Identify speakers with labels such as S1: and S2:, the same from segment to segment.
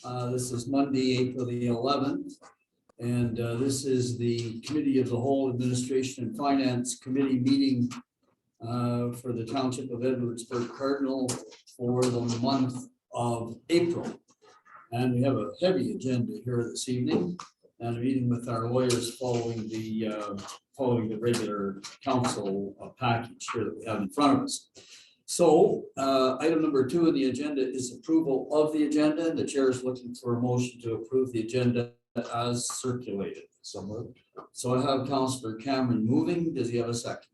S1: This is Monday, April the 11th. And this is the Committee of the Whole Administration and Finance Committee meeting for the Township of Edwardsburg Cardinal for the month of April. And we have a heavy agenda here this evening and a meeting with our lawyers following the regular council package here that we have in front of us. So item number 2 on the agenda is approval of the agenda. The chair is looking for a motion to approve the agenda as circulated.
S2: So moved.
S1: So I have Councillor Cameron moving. Does he have a second?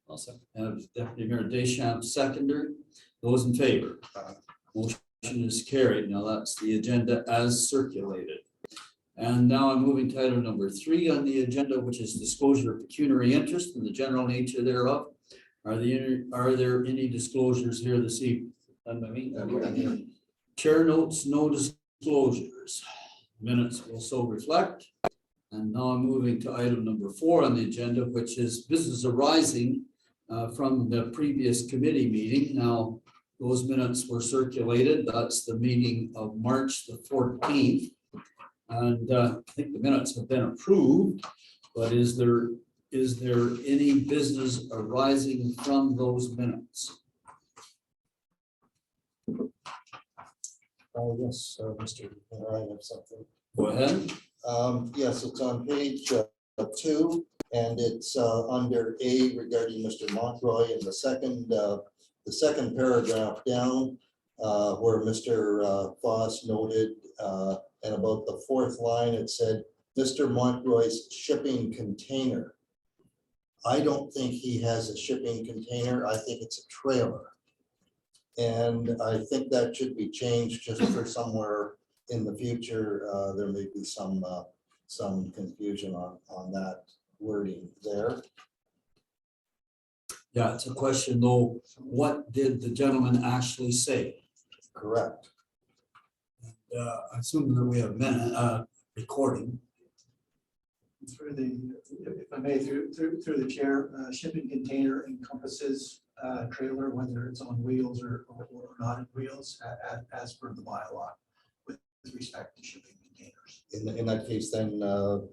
S2: I'll second.
S1: I have Deputy Mayor Deschamps seconder. Those in favor? Motion is carried. Now that's the agenda as circulated. And now I'm moving to item number 3 on the agenda, which is disclosure of pecuniary interest and the general nature thereof. Are there any disclosures here this evening? Chair notes no disclosures. Minutes will so reflect. And now I'm moving to item number 4 on the agenda, which is business arising from the previous committee meeting. Now, those minutes were circulated. That's the meeting of March the 14th. And I think the minutes have been approved, but is there any business arising from those minutes?
S2: Yes, Mr. Mayor, I have something.
S1: Go ahead.
S2: Yes, it's on page 2, and it's under A regarding Mr. Montroy, and the second paragraph down where Mr. Foss noted, and about the 4th line, it said, Mr. Montroy's shipping container. I don't think he has a shipping container. I think it's a trailer. And I think that should be changed just for somewhere in the future. There may be some confusion on that wording there.
S1: Yeah, it's a question though. What did the gentleman actually say?
S2: Correct.
S1: I assume that we have recording.
S3: Through the, if I may, through the chair, shipping container encompasses trailer, whether it's on wheels or not on wheels, as per the bylaw with respect to shipping containers.
S2: In that case, then the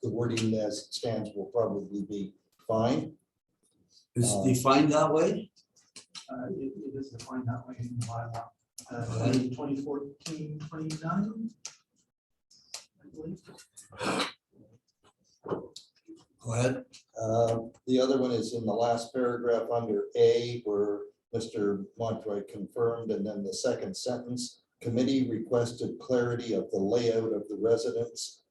S2: wording as it stands will probably be fine.
S1: Is it defined that way?
S3: It is defined that way in the bylaw. 2014, 29, I believe.
S1: Go ahead.
S2: The other one is in the last paragraph under A, where Mr. Montroy confirmed, and then the second sentence, committee requested clarity of the layout of the residence,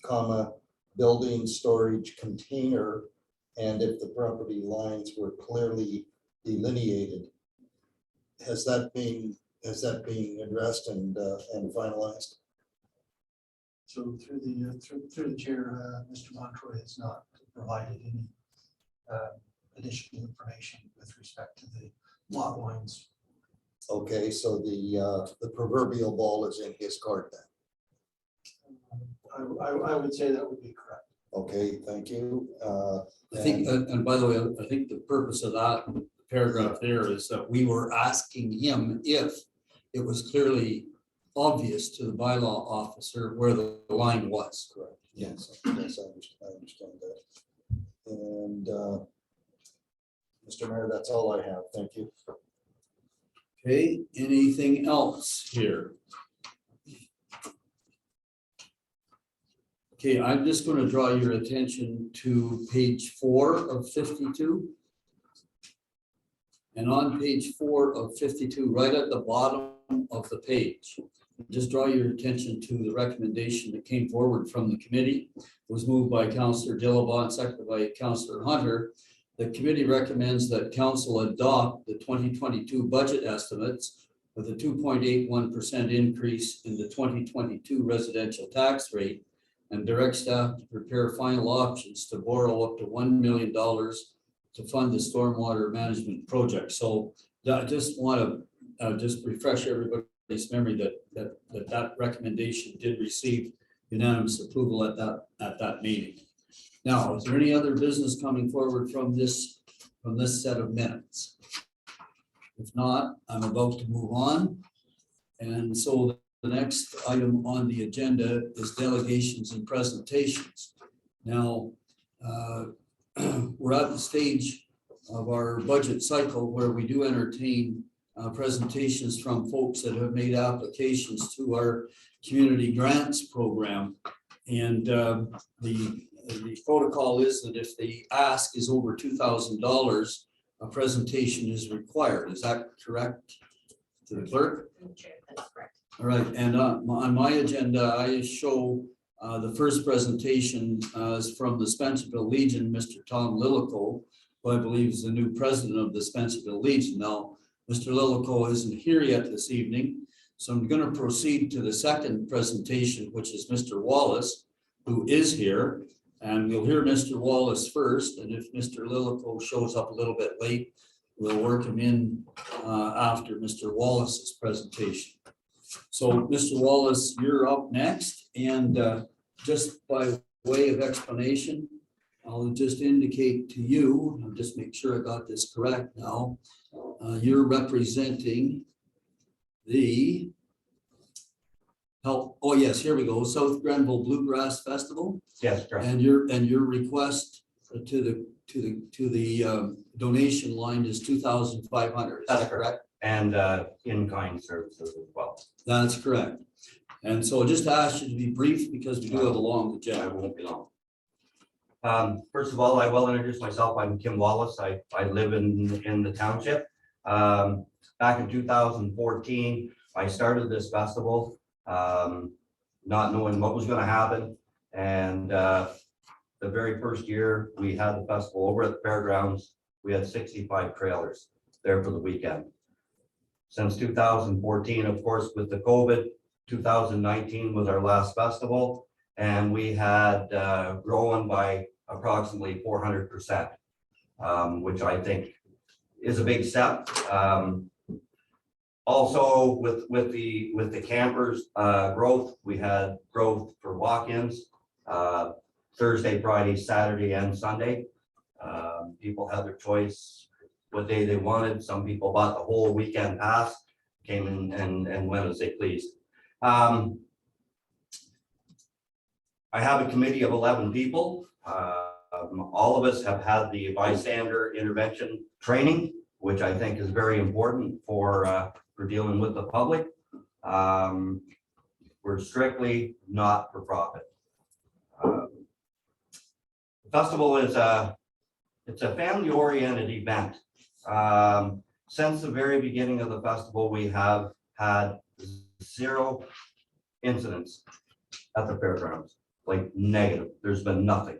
S2: comma, building, storage, container, and if the property lines were clearly delineated. Has that been addressed and finalized?
S3: So through the chair, Mr. Montroy has not provided any additional information with respect to the lot lines.
S2: Okay, so the proverbial ball is in his court then.
S3: I would say that would be correct.
S2: Okay, thank you.
S1: I think, and by the way, I think the purpose of that paragraph there is that we were asking him if it was clearly obvious to the bylaw officer where the line was.
S2: Correct. Yes, I understand that. And Mr. Mayor, that's all I have. Thank you.
S1: Okay, anything else here? Okay, I'm just going to draw your attention to page 4 of 52. And on page 4 of 52, right at the bottom of the page, just draw your attention to the recommendation that came forward from the committee. It was moved by Councillor Dillabaugh, seconded by Councillor Hunter. The committee recommends that council adopt the 2022 budget estimates with a 2.81% increase in the 2022 residential tax rate and direct staff to prepare final options to borrow up to $1 million to fund the stormwater management project. So I just want to just refresh everybody's memory that recommendation did receive unanimous approval at that meeting. Now, is there any other business coming forward from this set of minutes? If not, I'm about to move on. And so the next item on the agenda is delegations and presentations. Now, we're at the stage of our budget cycle where we do entertain presentations from folks that have made applications to our community grants program. And the protocol is that if the ask is over $2,000, a presentation is required. Is that correct to the clerk?
S4: Chair, that's correct.
S1: All right, and on my agenda, I show the first presentation is from the Spencerville Legion, Mr. Tom Lillico, who I believe is the new president of the Spencerville Legion. Now, Mr. Lillico isn't here yet this evening, so I'm going to proceed to the second presentation, which is Mr. Wallace, who is here. And we'll hear Mr. Wallace first, and if Mr. Lillico shows up a little bit late, we'll work him in after Mr. Wallace's presentation. So, Mr. Wallace, you're up next, and just by way of explanation, I'll just indicate to you, I'll just make sure I got this correct now. You're representing the oh yes, here we go, South Grenville Bluegrass Festival.
S5: Yes, correct.
S1: And your request to the donation line is 2,500. Is
S5: That's
S1: that correct?
S5: And in-kind services as well.
S1: That's correct. And so just to ask you to be brief because we do have a long
S5: I
S1: agenda.
S5: won't be long. First of all, I will introduce myself. I'm Kim Wallace. I live in the township. Back in 2014, I started this festival, not knowing what was going to happen. And the very first year we had the festival over at the fairgrounds, we had 65 trailers there for the weekend. Since 2014, of course, with the COVID, 2019 was our last festival, and we had grown by approximately 400%, which I think is a big step. Also, with the campers growth, we had growth for walk-ins Thursday, Friday, Saturday, and Sunday. People had their choice what day they wanted. Some people bought the whole weekend pass, came in and went as they pleased. I have a committee of 11 people. All of us have had the bystander intervention training, which I think is very important for dealing with the public. We're strictly not for profit. The festival is it's a family-oriented event. Since the very beginning of the festival, we have had 0 incidents at the fairgrounds, like negative. There's been nothing.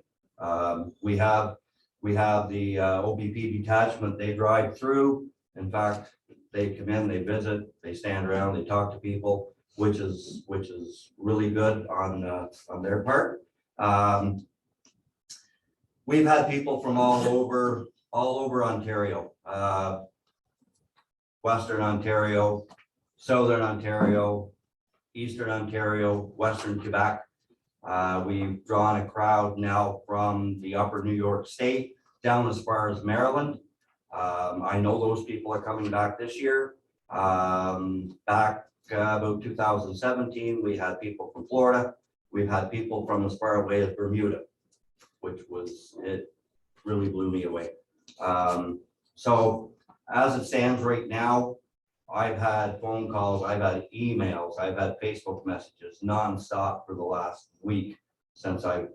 S5: We have the OBP detachment. They drive through. In fact, they come in, they visit, they stand around, they talk to people, which is really good on their part. We've had people from all over Ontario, Western Ontario, Southern Ontario, Eastern Ontario, Western Quebec. We've drawn a crowd now from the upper New York State down as far as Maryland. I know those people are coming back this year. Back about 2017, we had people from Florida. We've had people from as far away as Bermuda, which it really blew me away. So as it stands right now, I've had phone calls, I've had emails, I've had Facebook messages nonstop for the last week since I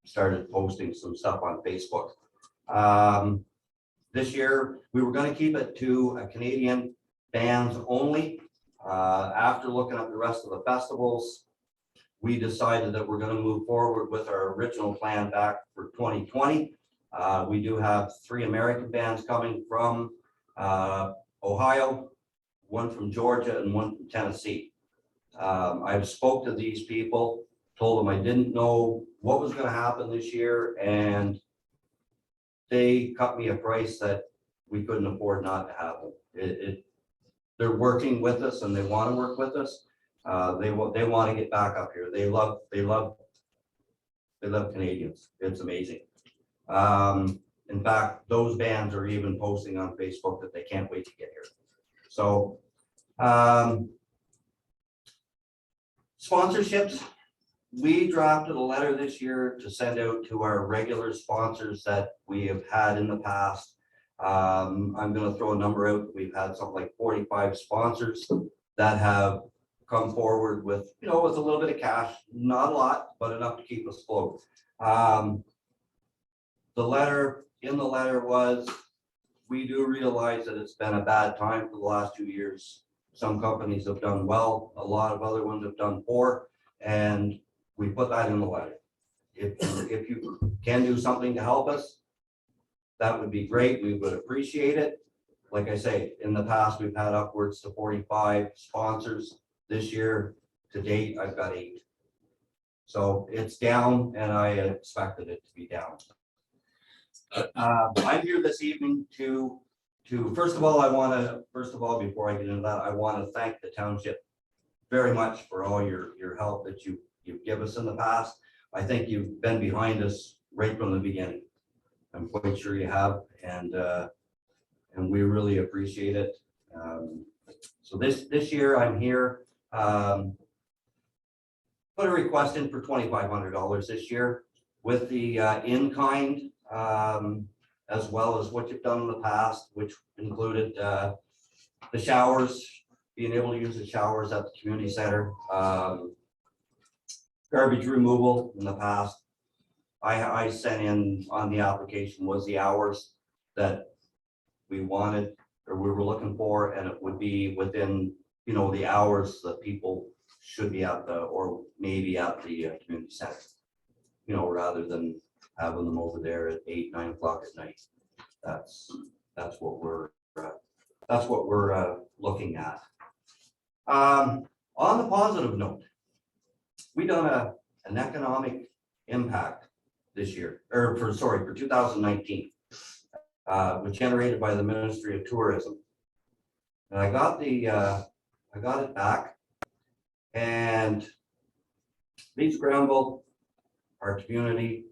S5: started posting some stuff on Facebook. This year, we were going to keep it to a Canadian bands only. After looking at the rest of the festivals, we decided that we're going to move forward with our original plan back for 2020. We do have 3 American bands coming from Ohio, 1 from Georgia, and 1 from Tennessee. I've spoke to these people, told them I didn't know what was going to happen this year, and they cut me a price that we couldn't afford not to have them. They're working with us and they want to work with us. They want to get back up here. They love Canadians. It's amazing. In fact, those bands are even posting on Facebook that they can't wait to get here. So Sponsorships, we drafted a letter this year to send out to our regular sponsors that we have had in the past. I'm gonna throw a number out. We've had something like 45 sponsors that have come forward with, with a little bit of cash, not a lot, but enough to keep us afloat. In the letter was, we do realize that it's been a bad time for the last 2 years. Some companies have done well, a lot of other ones have done poor, and we put that in the letter. If you can do something to help us, that would be great. We would appreciate it. Like I say, in the past, we've had upwards to 45 sponsors. This year, to date, I've got 8. So it's down, and I expected it to be down. I'm here this evening to first of all, before I get into that, I want to thank the township very much for all your help that you've given us in the past. I think you've been behind us right from the beginning. I'm quite sure you have, and we really appreciate it. So this year I'm here, put a request in for $2,500 this year with the in-kind, as well as what you've done in the past, which included the showers, being able to use the showers at the community center, garbage removal in the past. I sent in on the application was the hours that we wanted or we were looking for, and it would be within, the hours that people should be at or maybe at the community center, rather than having them over there at 8, 9 o'clock at night. That's what we're looking at. On the positive note, we done an economic impact this year, for 2019, was generated by the Ministry of Tourism. And I got it back, and Leeds Granville, our community,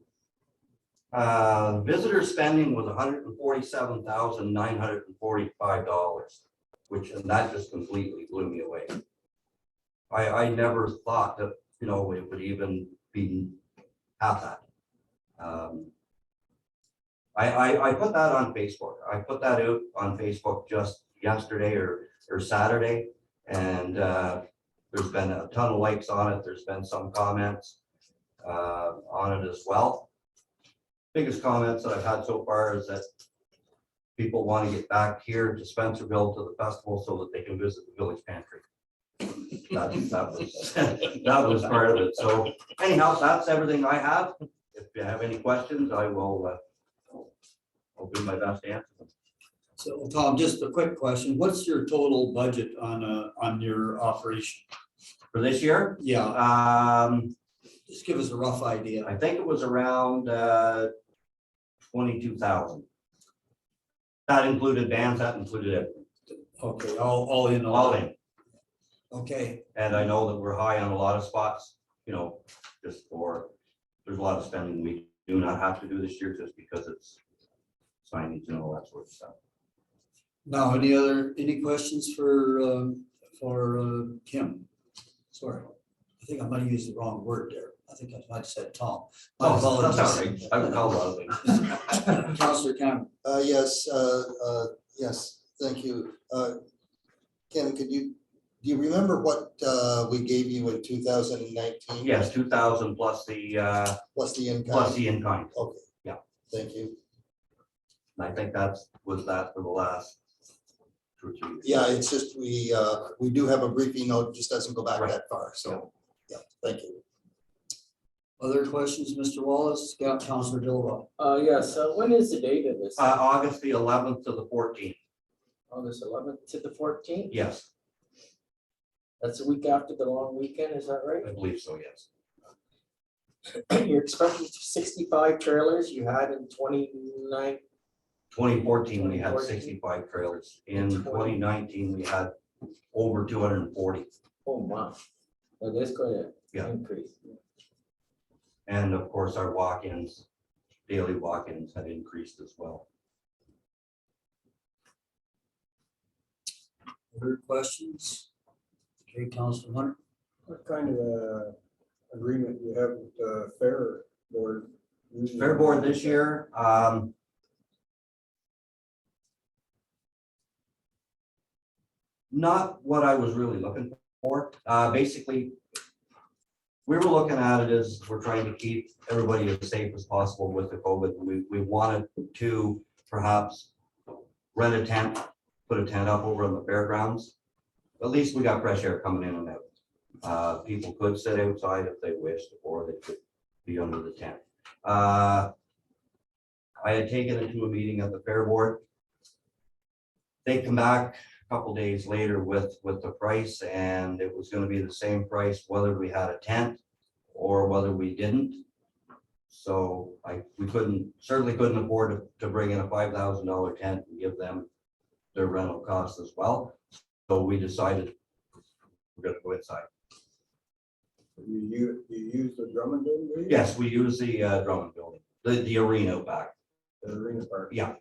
S5: visitor spending was $147,945, and that just completely blew me away. I never thought that, it would even be half that. I put that on Facebook. I put that out on Facebook just yesterday or Saturday, and there's been a ton of likes on it. There's been some comments on it as well. Biggest comments that I've had so far is that people want to get back here to Spencerville to the festival so that they can visit the village pantry. That was part of it. So anyhow, that's everything I have. If you have any questions, I will I'll do my best to answer them.
S1: So Tom, just a quick question. What's your total budget on your operation?
S5: For this year,
S1: Yeah, just give us a rough idea.
S5: I think it was around 22,000. That included bands, that included everything,
S1: Okay, all in.
S5: all in.
S1: Okay,
S5: And I know that we're high on a lot of spots, there's a lot of spending we do not have to do this year just because it's signage and all that sort of stuff.
S1: now, any questions for Kim? Sorry, I think I might have used the wrong word there. I think I might have said Tom. My
S5: Oh, that's all
S1: apologies.
S5: right. I would call a lot of things.
S1: Councillor Cameron.
S2: Yes, thank you. Kim, do you remember what we gave you in 2019?
S5: Yes, 2,000 plus the
S2: Plus the income?
S5: plus the in-kind.
S2: Okay.
S5: Yeah.
S2: Thank you.
S5: And I think that was that for the last 2 or 3 years.
S2: Yeah, it's just we do have a briefing note, just doesn't go back
S5: Right.
S2: that far, so, yeah, thank you.
S1: Other questions, Mr. Wallace? Councillor Dillabaugh.
S4: Yes, when is the date of this?
S5: August the 11th to the 14th.
S4: August 11th to the 14th?
S5: Yes,
S4: That's the week after the long weekend, is that right?
S5: I believe so, yes.
S4: You're expecting 65 trailers you had in 29,
S5: 2014, we had
S4: 2014.
S5: 65 trailers. In
S4: 20.
S5: 2019, we had over 240.
S4: oh my, that is going to
S5: Yeah.
S4: increase.
S5: And of course, our walk-ins, daily walk-ins had increased as well.
S1: Other questions? Okay, Councillor Hunter.
S6: What kind of agreement you have with the fair board?
S5: Fair board this year, not what I was really looking for. Basically, we were looking at it as we're trying to keep everybody as safe as possible with the COVID. We wanted to perhaps rent a tent, put a tent up over on the fairgrounds. At least we got fresh air coming in and out. People could sit outside if they wished, or they could be under the tent. I had taken it to a meeting at the fair board. They come back a couple days later with the price, and it was gonna be the same price whether we had a tent or whether we didn't. So we certainly couldn't afford to bring in a $5,000 tent and give them their rental costs as well. So we decided we're gonna go inside.
S6: You use the Drummond building? do you?
S5: Yes, we use the Drummond building, the arena back.
S6: The arena park.
S5: Yeah.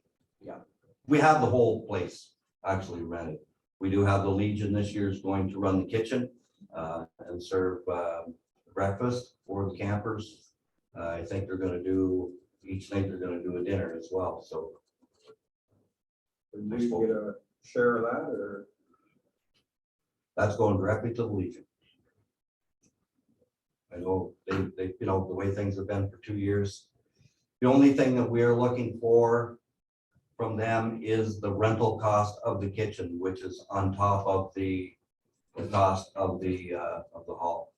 S5: We have the whole place actually rented. We do have the Legion this year is going to run the kitchen and serve breakfast for the campers. I think they're gonna do, each night they're gonna do a dinner as well, so.
S6: Did you get a share of that, or?
S5: That's going directly to the Legion. I know they, you know, the way things have been for 2 years. The only thing that we're looking for from them is the rental cost of the kitchen, which is on top of the cost of the hall.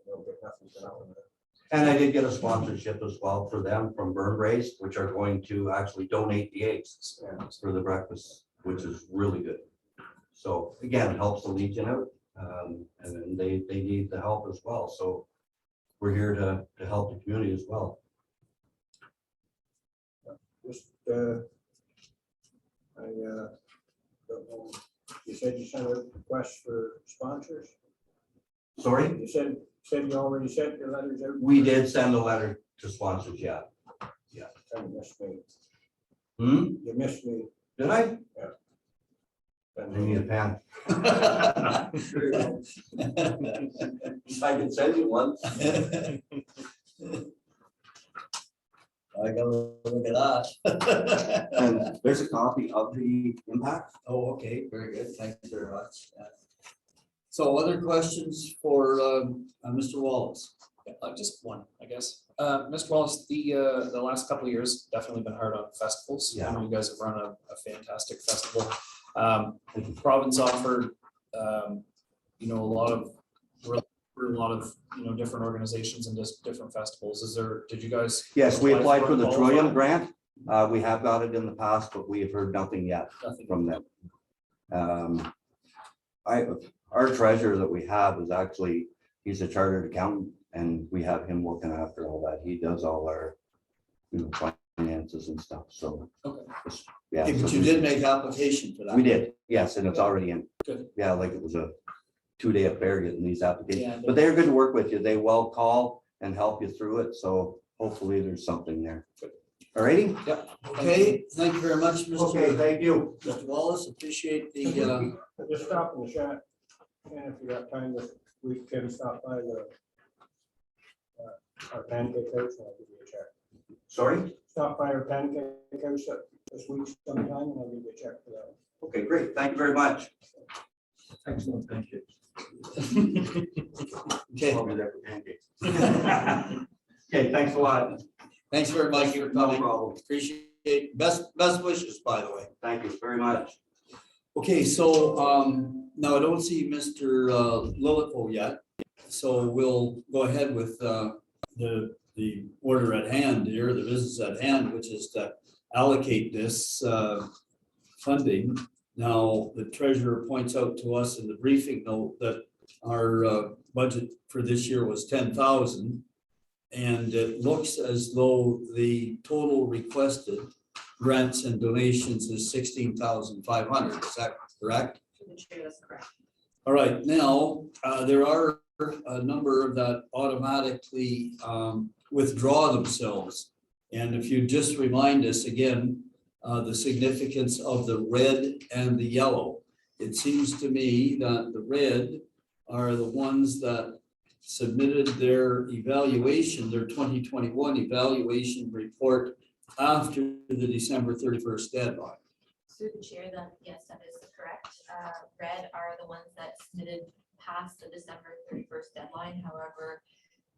S6: Don't get nothing for that one.
S5: And I did get a sponsorship as well for them from Burn Brace, which are going to actually donate the eggs for the breakfast, which is really good. So again, it helps the Legion out, and then they need the help as well. So we're here to help the community as well.
S6: Just, I don't know, you said you sent a request for sponsors?
S5: Sorry,
S6: You said you already sent your letters out?
S5: we did send a letter to sponsors, yeah.
S6: Kind of missed me.
S5: Hmm,
S6: You missed me.
S5: did I?
S6: And
S5: I need a pen. I can send you one.
S1: I gotta look at that.
S5: And there's a copy of the impact.
S1: Oh, okay, very good. Thank you very much. Yeah. So other questions for Mr. Wallace?
S7: Just one, I guess. Mr. Wallace, the last couple of years definitely been hard on festivals.
S5: Yeah.
S7: I know you guys have run a fantastic festival. Province offered, a lot of different organizations and just different festivals. Did you guys?
S5: Yes, we
S7: apply
S5: applied for the
S7: qualify?
S5: Trillium grant. We have got it in the past, but we have heard nothing yet
S7: Nothing.
S5: from them. Our treasurer that we have is actually, he's a chartered accountant, and we have him looking after all that. He does all our finances and stuff, so.
S7: Okay.
S5: Yeah.
S1: Hey,
S5: so
S1: but you did make application for that.
S5: We did, yes, and it's already in.
S7: Good.
S5: Yeah, like it was a 2-day affair getting these
S7: Yeah,
S5: applications, but they're good to work with you. They will call and help you through it, so hopefully there's something there. All righty?
S1: Okay, thank you very much, Mr.
S5: Thank you.
S1: Mr. Wallace. Appreciate the,
S6: just stop in the chat, and if you got time this week, Tim, stop by our pancake house, and I'll give you a check.
S5: Sorry?
S6: Stop by our pancake house this week sometime, and I'll give you a check for that.
S5: Okay, great. Thank you very much.
S4: Excellent, thank you.
S1: okay,
S5: I'll be there for pancakes. Okay, thanks a lot.
S1: thanks very much for
S5: No
S1: coming.
S5: problem.
S1: Appreciate, best wishes, by the way.
S5: Thank you very much.
S1: Okay, so now I don't see Mr. Lilico yet, so we'll go ahead with the order at hand here, the business at hand, which is to allocate this funding. Now, the treasurer points out to us in the briefing note that our budget for this year was 10,000. And it looks as though the total requested grants and donations is 16,500. Is that correct?
S8: That's correct.
S1: All right, now, there are a number that automatically withdraw themselves. And if you just remind us again, the significance of the red and the yellow. It seems to me that the red are the ones that submitted their evaluation, their 2021 evaluation report after the December 31st deadline.
S8: Through the chair, that, yes, that is correct. Red are the ones that submitted past the December 31st deadline. However,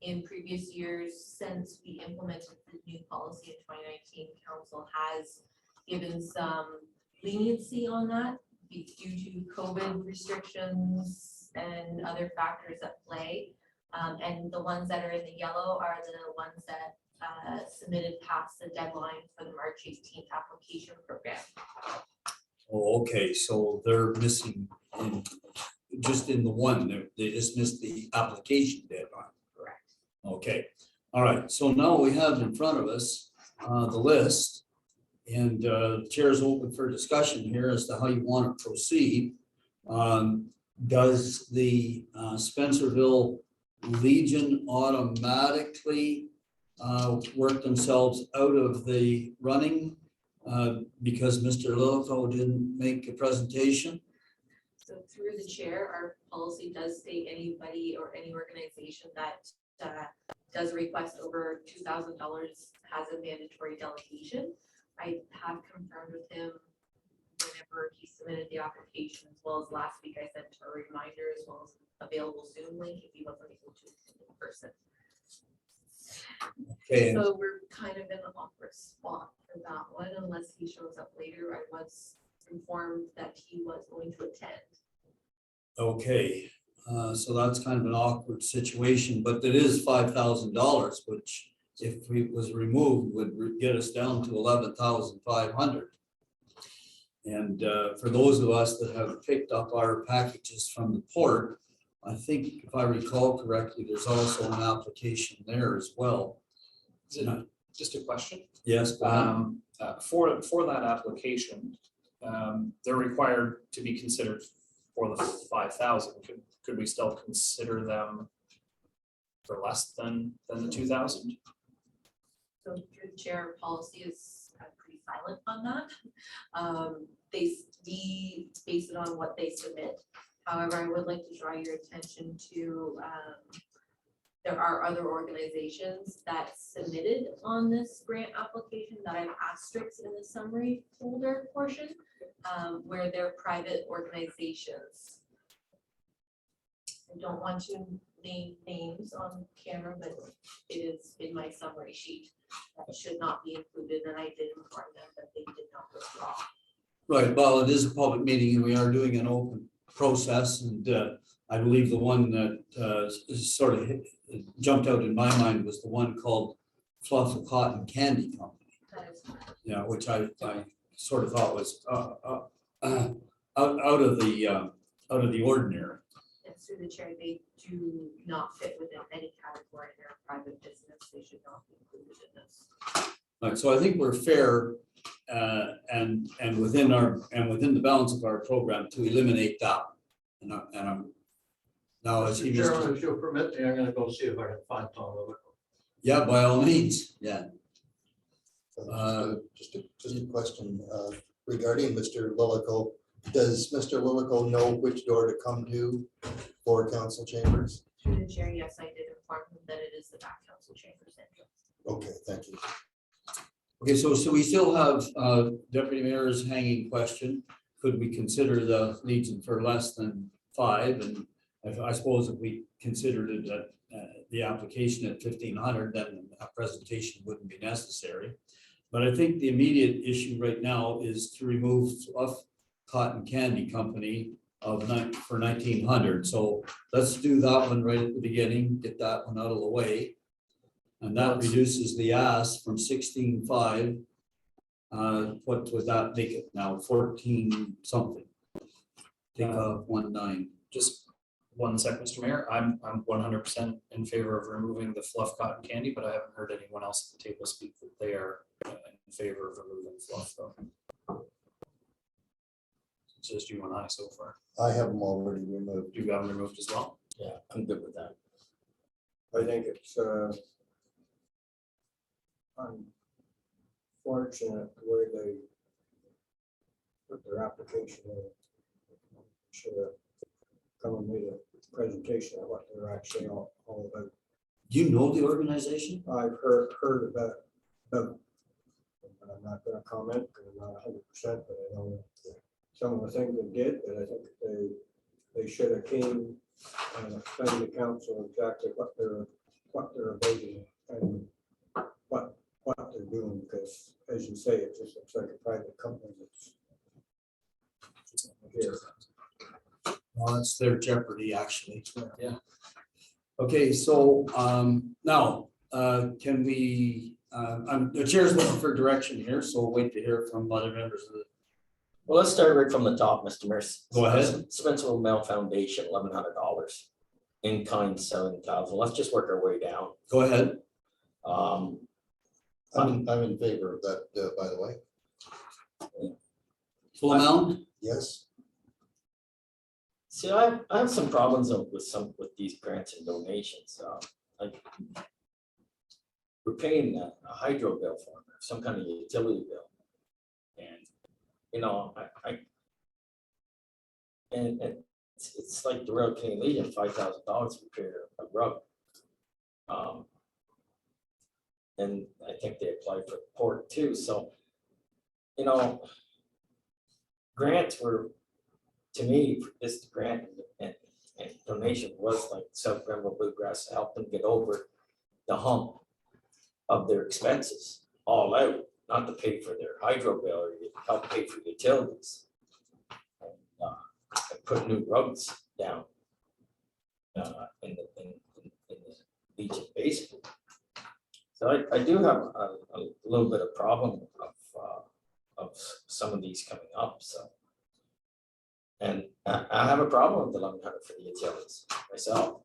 S8: in previous years, since we implemented the new policy in 2019, council has given some leniency on that due to COVID restrictions and other factors at play. And the ones that are in the yellow are the ones that submitted past the deadline for the March 18th application program.
S1: Oh, okay, so they're missing in, just in the one, they just missed the application deadline.
S8: Correct.
S1: Okay, all right, so now we have in front of us the list. And the chair is open for discussion here as to how you want to proceed. Does the Spencerville Legion automatically work themselves out of the running because Mr. Lilico didn't make a presentation?
S8: So through the chair, our policy does state anybody or any organization that does request over $2,000 has a mandatory delegation. I have confirmed with him whenever he submitted the application, as well as last week, I sent a reminder as well as available Zoom link if he wasn't able to attend in person.
S1: Okay,
S8: So we're kind of in an awkward spot for that one, unless he shows up later. I was informed that he was going to attend.
S1: okay, so that's kind of an awkward situation, but it is $5,000, which if it was removed would get us down to 11,500. And for those of us that have picked up our packages from the port, I think if I recall correctly, there's also an application there as well.
S7: Is it just a question?
S1: Yes, go ahead.
S7: For that application, they're required to be considered for the 5,000. Could we still consider them for less than the 2,000?
S8: So through the chair, policy is pretty silent on that. We base it on what they submit. However, I would like to draw your attention to, there are other organizations that submitted on this grant application that I've asterisks in the summary folder portion, where they're private organizations. I don't want to name names on camera, but it is in my summary sheet. That should not be included, and I did inform them that they did not withdraw.
S1: Right, well, it is a public meeting and we are doing an open process, and I believe the one that sort of jumped out in my mind was the one called Fluff Cotton Candy Company.
S8: That is correct.
S1: Yeah, which I sort of thought was out of the ordinary.
S8: And through the chair, they do not fit within any category. They're a private business. They should not be included in this.
S1: Right, so I think we're fair and within the balance of our program to eliminate that. And I'm now as he
S6: Mr. Chairman,
S1: just,
S6: if you'll permit me, I'm gonna go see if I can find Tom Lilico.
S1: yeah, by all means, yeah.
S2: Just a question regarding Mr. Lilico. Does Mr. Lilico know which door to come to for council chambers?
S8: Through the chair, yes, I did inform him that it is the back council chambers entrance.
S2: Okay, thank you.
S1: Okay, so we still have Deputy Mayor's hanging question. Could we consider the Legion for less than 5? And I suppose if we considered it at the application at 1,500, then a presentation wouldn't be necessary. But I think the immediate issue right now is to remove Fluff Cotton Candy Company for 1,900. So let's do that one right at the beginning, get that one out of the way. And that reduces the ask from 16,500. What would that make it now? 14 something. Take off 19.
S7: Just 1 sec, Mr. Mayor. I'm 100% in favor of removing the fluff cotton candy, but I haven't heard anyone else at the table speak that they are in favor of removing fluff though. It's just you and I so far.
S2: I have them already removed.
S7: You got them removed as well?
S4: Yeah, I'm good with that.
S6: I think it's unfortunate the way they put their application in. Should have come and made a presentation of what they're actually all about.
S1: Do you know the organization?
S6: I've heard about, but I'm not gonna comment, because I'm not 100%, but I know some of the things they did, but I think they should have came and explained to council exactly what they're about and what they're doing, because as you say, it just looks like a private company that's here.
S1: Well, that's their jeopardy, actually.
S7: Yeah.
S1: Okay, so now, can we, the chair's looking for direction here, so we'll wait to hear from other members of the.
S4: Well, let's start right from the top, Mr. Mayor.
S1: Go ahead.
S4: Spencerville Mel Foundation, $1,100 in kind, 7,000. Let's just work our way down.
S1: Go ahead.
S4: Um,
S2: I'm in favor of that, by the way.
S1: Full amount?
S2: Yes,
S4: See, I have some problems with these grants and donations. Like we're paying a hydro bill for them, some kind of utility bill. And, you know, and it's like the Royal Canadian Legion, $5,000 to repair a rug. And I think they applied for port too, so, you know, grants were, to me, this grant and donation was like South Grenville Bluegrass to help them get over the hump of their expenses all out, not to pay for their hydro bill or help pay for utilities. And put new roads down in the Legion basement. So I do have a little bit of problem of some of these coming up, so. And I have a problem with the 1,100 for the utilities myself.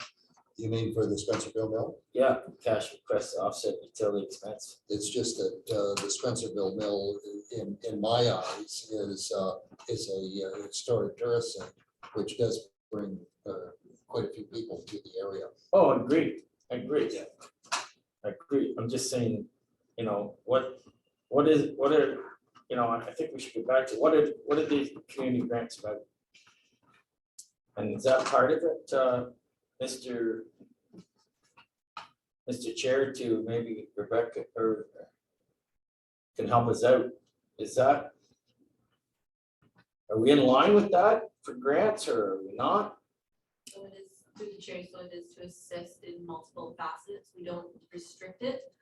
S2: you mean for the Spencerville mill?
S4: Yeah, cash request to offset utility expense.
S2: It's just that the Spencerville mill, in my eyes, is a historic tourist site, which does bring quite a few people to the area.
S4: Oh, agreed, agreed. Agreed. I'm just saying, you know, what are, you know, I think we should get back to what are these community grants about? And is that part of it, Mr. Chair, to maybe Rebecca or can help us out? Is that, are we in line with that for grants or are we not?
S8: So it is through the chair, so it is to assist in multiple facets. We don't restrict it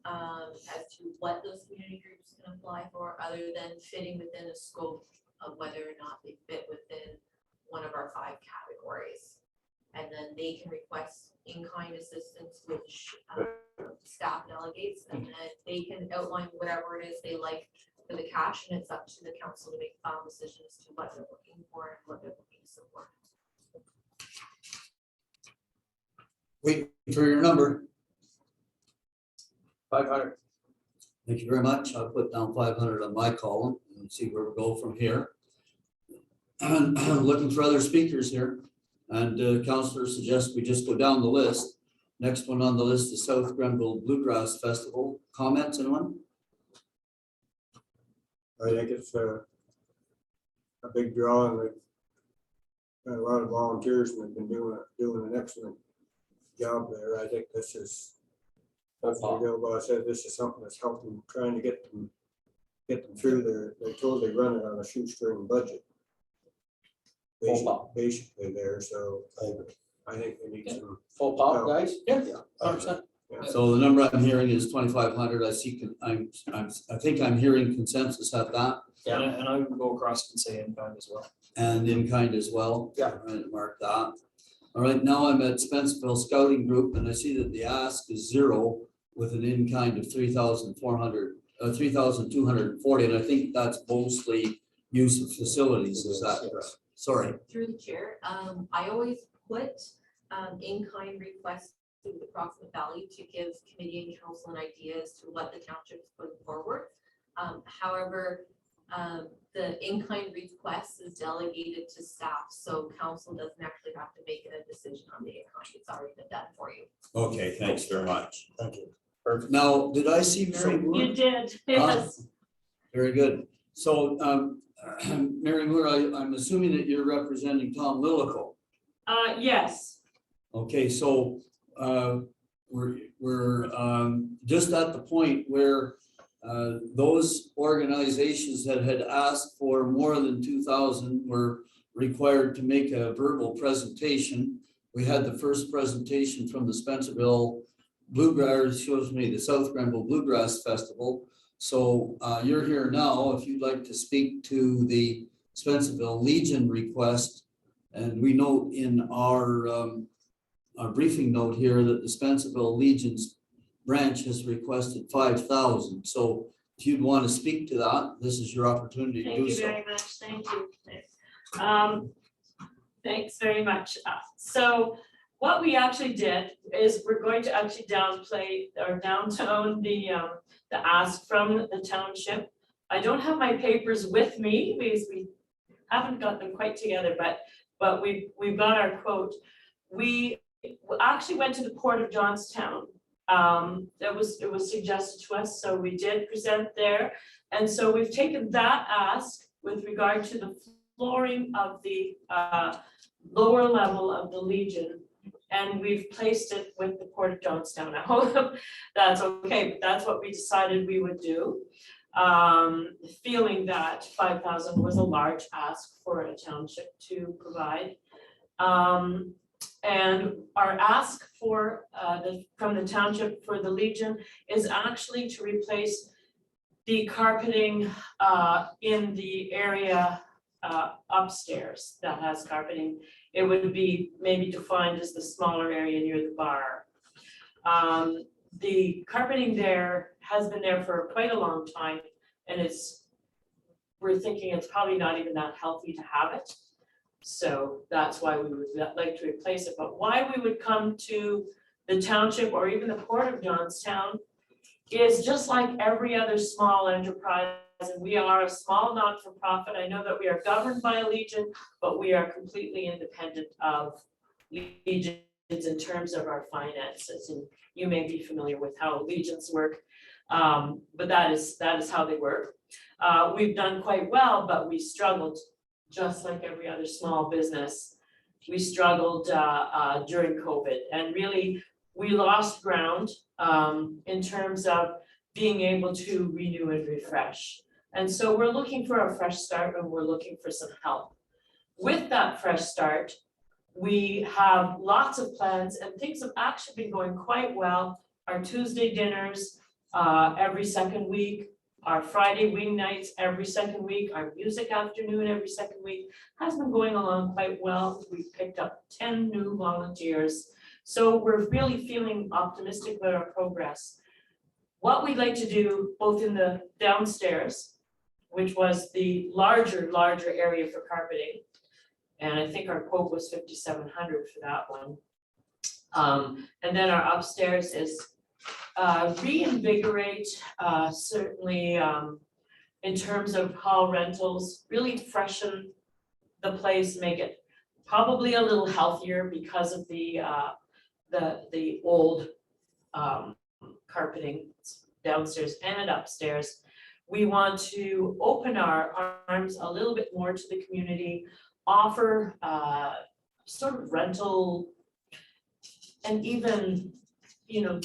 S8: as to what those community groups can apply for, other than fitting within a scope of whether or not they fit within one of our 5 categories. And then they can request in-kind assistance, which staff delegates, and then they can outline whatever it is they like for the cash, and it's up to the council to make a final decision as to what they're looking for and what they're looking to support.
S1: Wait for your number.
S4: 500.
S1: Thank you very much. I'll put down 500 on my column and see where we go from here. And I'm looking for other speakers here. And councillor suggests we just go down the list. Next one on the list is South Grenville Bluegrass Festival. Comments, anyone?
S6: I think it's a big draw, and we've got a lot of volunteers and they've been doing an excellent job there. I think this is, that's what Gilboa said, this is something that's helping, trying to get them through there. They're totally running on a shoestring budget. Basically there, so I think we need some.
S4: Full pop, guys?
S7: Yeah.
S4: 100%.
S1: So the number I'm hearing is 2,500. I see, I think I'm hearing consensus at that,
S4: Yeah.
S7: And I would go across and say in kind as well.
S1: and in kind as well.
S4: Yeah.
S1: All right, mark that. All right, now I'm at Spencerville Scouting Group, and I see that the ask is 0 with an in kind of 3,400, 3,240, and I think that's mostly use of facilities. Is that correct? Sorry.
S8: Through the chair, I always put in-kind requests to the approximate value to give committee and council an idea as to what the township's putting forward. However, the in-kind request is delegated to staff, so council doesn't actually have to make a decision on the in-kind. It's already been done for you.
S1: Okay, thanks very much.
S2: Thank you.
S1: Perfect. Now, did I see Mary Moore?
S9: You did, yes.
S1: Very good. So, Mary Moore, I'm assuming that you're representing Tom Lillico.
S9: Yes,
S1: Okay, so we're just at the point where those organizations that had asked for more than 2,000 were required to make a verbal presentation. We had the first presentation from the Spencerville Bluegrass, the South Granville Bluegrass Festival. So you're here now, if you'd like to speak to the Spencerville Legion request. And we note in our briefing note here that the Spencerville Legion's branch has requested 5,000. So if you'd want to speak to that, this is your opportunity to
S9: thank
S1: do
S9: you
S1: so.
S9: very much, thank you. Thanks very much. So what we actually did is we're going to actually downplay or downtone the ask from the township. I don't have my papers with me because we haven't got them quite together, but we've got our quote. We actually went to the Port of Johnstown. It was suggested to us, so we did present there. And so we've taken that ask with regard to the flooring of the lower level of the Legion, and we've placed it with the Port of Johnstown. I hope that's okay, but that's what we decided we would do. Feeling that 5,000 was a large ask for a township to provide. And our ask for from the township for the Legion is actually to replace the carpeting in the area upstairs that has carpeting. It would be maybe defined as the smaller area near the bar. The carpeting there has been there for quite a long time, and we're thinking it's probably not even that healthy to have it. So that's why we would like to replace it. But why we would come to the township or even the Port of Johnstown is just like every other small enterprise, and we are a small not-for-profit. I know that we are governed by a Legion, but we are completely independent of Legions in terms of our finances. And you may be familiar with how Legions work, but that is how they work. We've done quite well, but we struggled just like every other small business. We struggled during COVID, and really we lost ground in terms of being able to renew and refresh. And so we're looking for a fresh start, and we're looking for some help. With that fresh start, we have lots of plans, and things have actually been going quite well. Our Tuesday dinners every second week, our Friday wing nights every second week, our music afternoon every second week has been going along quite well. We've picked up 10 new volunteers. So we're really feeling optimistic about our progress. What we'd like to do, both in the downstairs, which was the larger area for carpeting, and I think our quote was 5,700 for that one. And then our upstairs is reinvigorate, certainly in terms of hall rentals, really freshen the place, make it probably a little healthier because of the old carpeting downstairs and upstairs. We want to open our arms a little bit more to the community, offer sort of rental, and even, you know,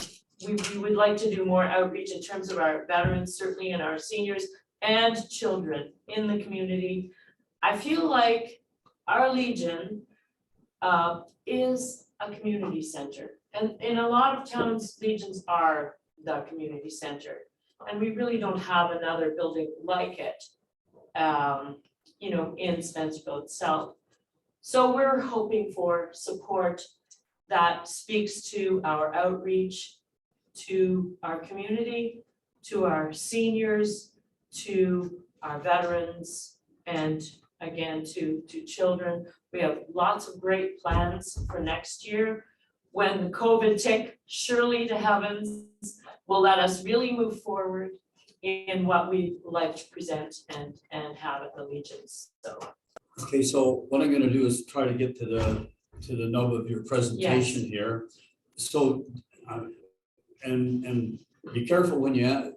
S9: we would like to do more outreach in terms of our veterans, certainly, and our seniors and children in the community. I feel like our Legion is a community center, and in a lot of towns, Legions are the community center, and we really don't have another building like it, you know, in Spencerville itself. So we're hoping for support that speaks to our outreach, to our community, to our seniors, to our veterans, and again, to children. We have lots of great plans for next year. When the COVID tick, surely to heavens, will let us really move forward in what we like to present and have at the Legions. So.
S1: Okay, so what I'm gonna do is try to get to the nub of your presentation here. So, and be careful when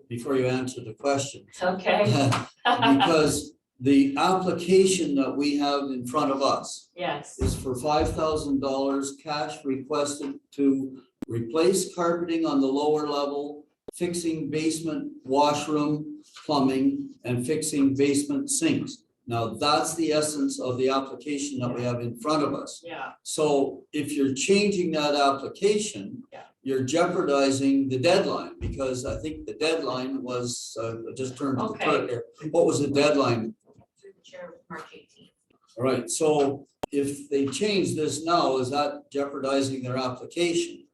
S1: before you answer the question.
S9: Okay.
S1: Because the application that we have in front of us
S9: Yes,
S1: is for $5,000 cash requested to replace carpeting on the lower level, fixing basement washroom plumbing, and fixing basement sinks. Now, that's the essence of the application that we have in front of us.
S9: yeah,
S1: So if you're changing that application,
S9: Yeah.
S1: you're jeopardizing the deadline, because I think the deadline was, just turned to the
S9: Okay.
S1: clerk here. What was the deadline?
S8: Through the chair, March 18th.
S1: All right, so if they change this now, is that jeopardizing their application?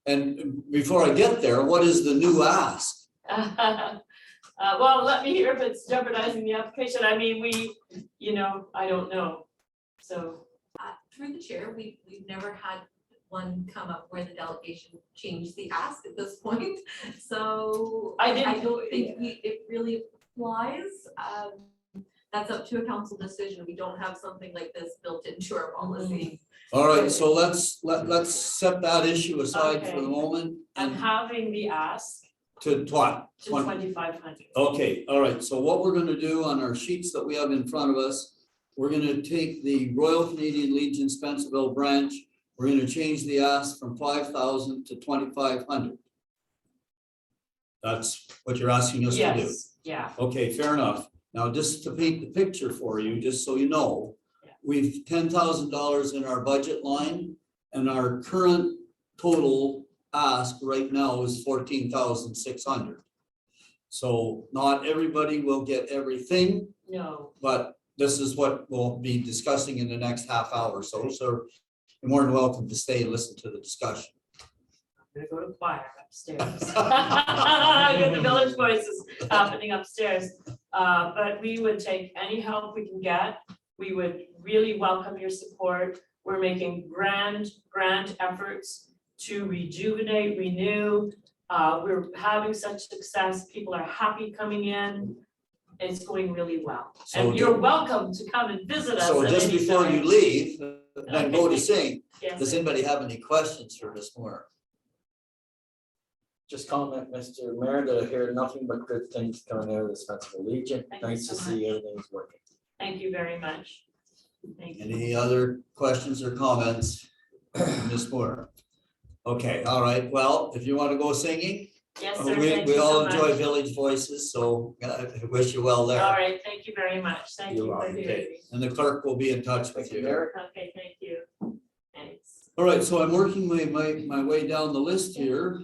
S1: And before I get there, what is the new ask?
S9: well, let me hear if it's jeopardizing the application. I mean, I don't know. So,
S8: Through the chair, we've never had one come up where the delegation changed the ask at this point. So
S9: I
S8: I
S9: didn't-
S8: don't think it really applies. That's up to a council decision. We don't have something like this built into our policy.
S1: All right, so let's set that issue aside for the
S9: Okay.
S1: moment
S9: I'm
S1: and
S9: having the ask
S1: to what?
S9: to 2,500.
S1: Okay, all right, so what we're gonna do on our sheets that we have in front of us, we're gonna take the Royal Canadian Legion Spencerville branch, we're gonna change the ask from 5,000 to 2,500. That's what you're asking us to do.
S9: Yes, yeah,
S1: Okay, fair enough. Now, just to paint the picture for you, just so you know,
S9: Yeah.
S1: we've $10,000 in our budget line, and our current total ask right now is 14,600. So not everybody will get everything,
S9: no,
S1: but this is what we'll be discussing in the next half hour. So you're more than welcome to stay and listen to the discussion.
S9: I'm gonna go to choir upstairs. I got the village voices happening upstairs. But we would take any help we can get. We would really welcome your support. We're making grand efforts to rejuvenate, renew. We're having such success. People are happy coming in. It's going really well.
S1: So
S9: And you're welcome to come and visit us
S1: So
S9: at
S1: just
S9: any
S1: before you
S9: time.
S1: leave, then go to sing.
S9: Yes.
S1: Does anybody have any questions for Ms. Moore?
S4: Just comment, Mr. Mayor, that I hear nothing but good things coming out of the Spencerville Legion.
S9: Thank you
S4: Nice to
S9: so
S4: see everything's working.
S9: Thank you very much. Thank you.
S1: Any other questions or comments, Ms. Moore? Okay, all right, well, if you want to go singing,
S9: Yes, sir.
S1: we
S9: Thank you
S1: all
S9: so
S1: enjoy
S9: much.
S1: Village Voices, so I wish you well
S9: All
S1: there.
S9: right, thank you very much. Thank
S4: You're
S9: you for
S4: welcome.
S9: hearing me.
S1: And the clerk will be in touch with
S4: Thank you,
S1: you.
S4: Mayor.
S9: Okay, thank you. Thanks.
S1: All right, so I'm working my way down the list here.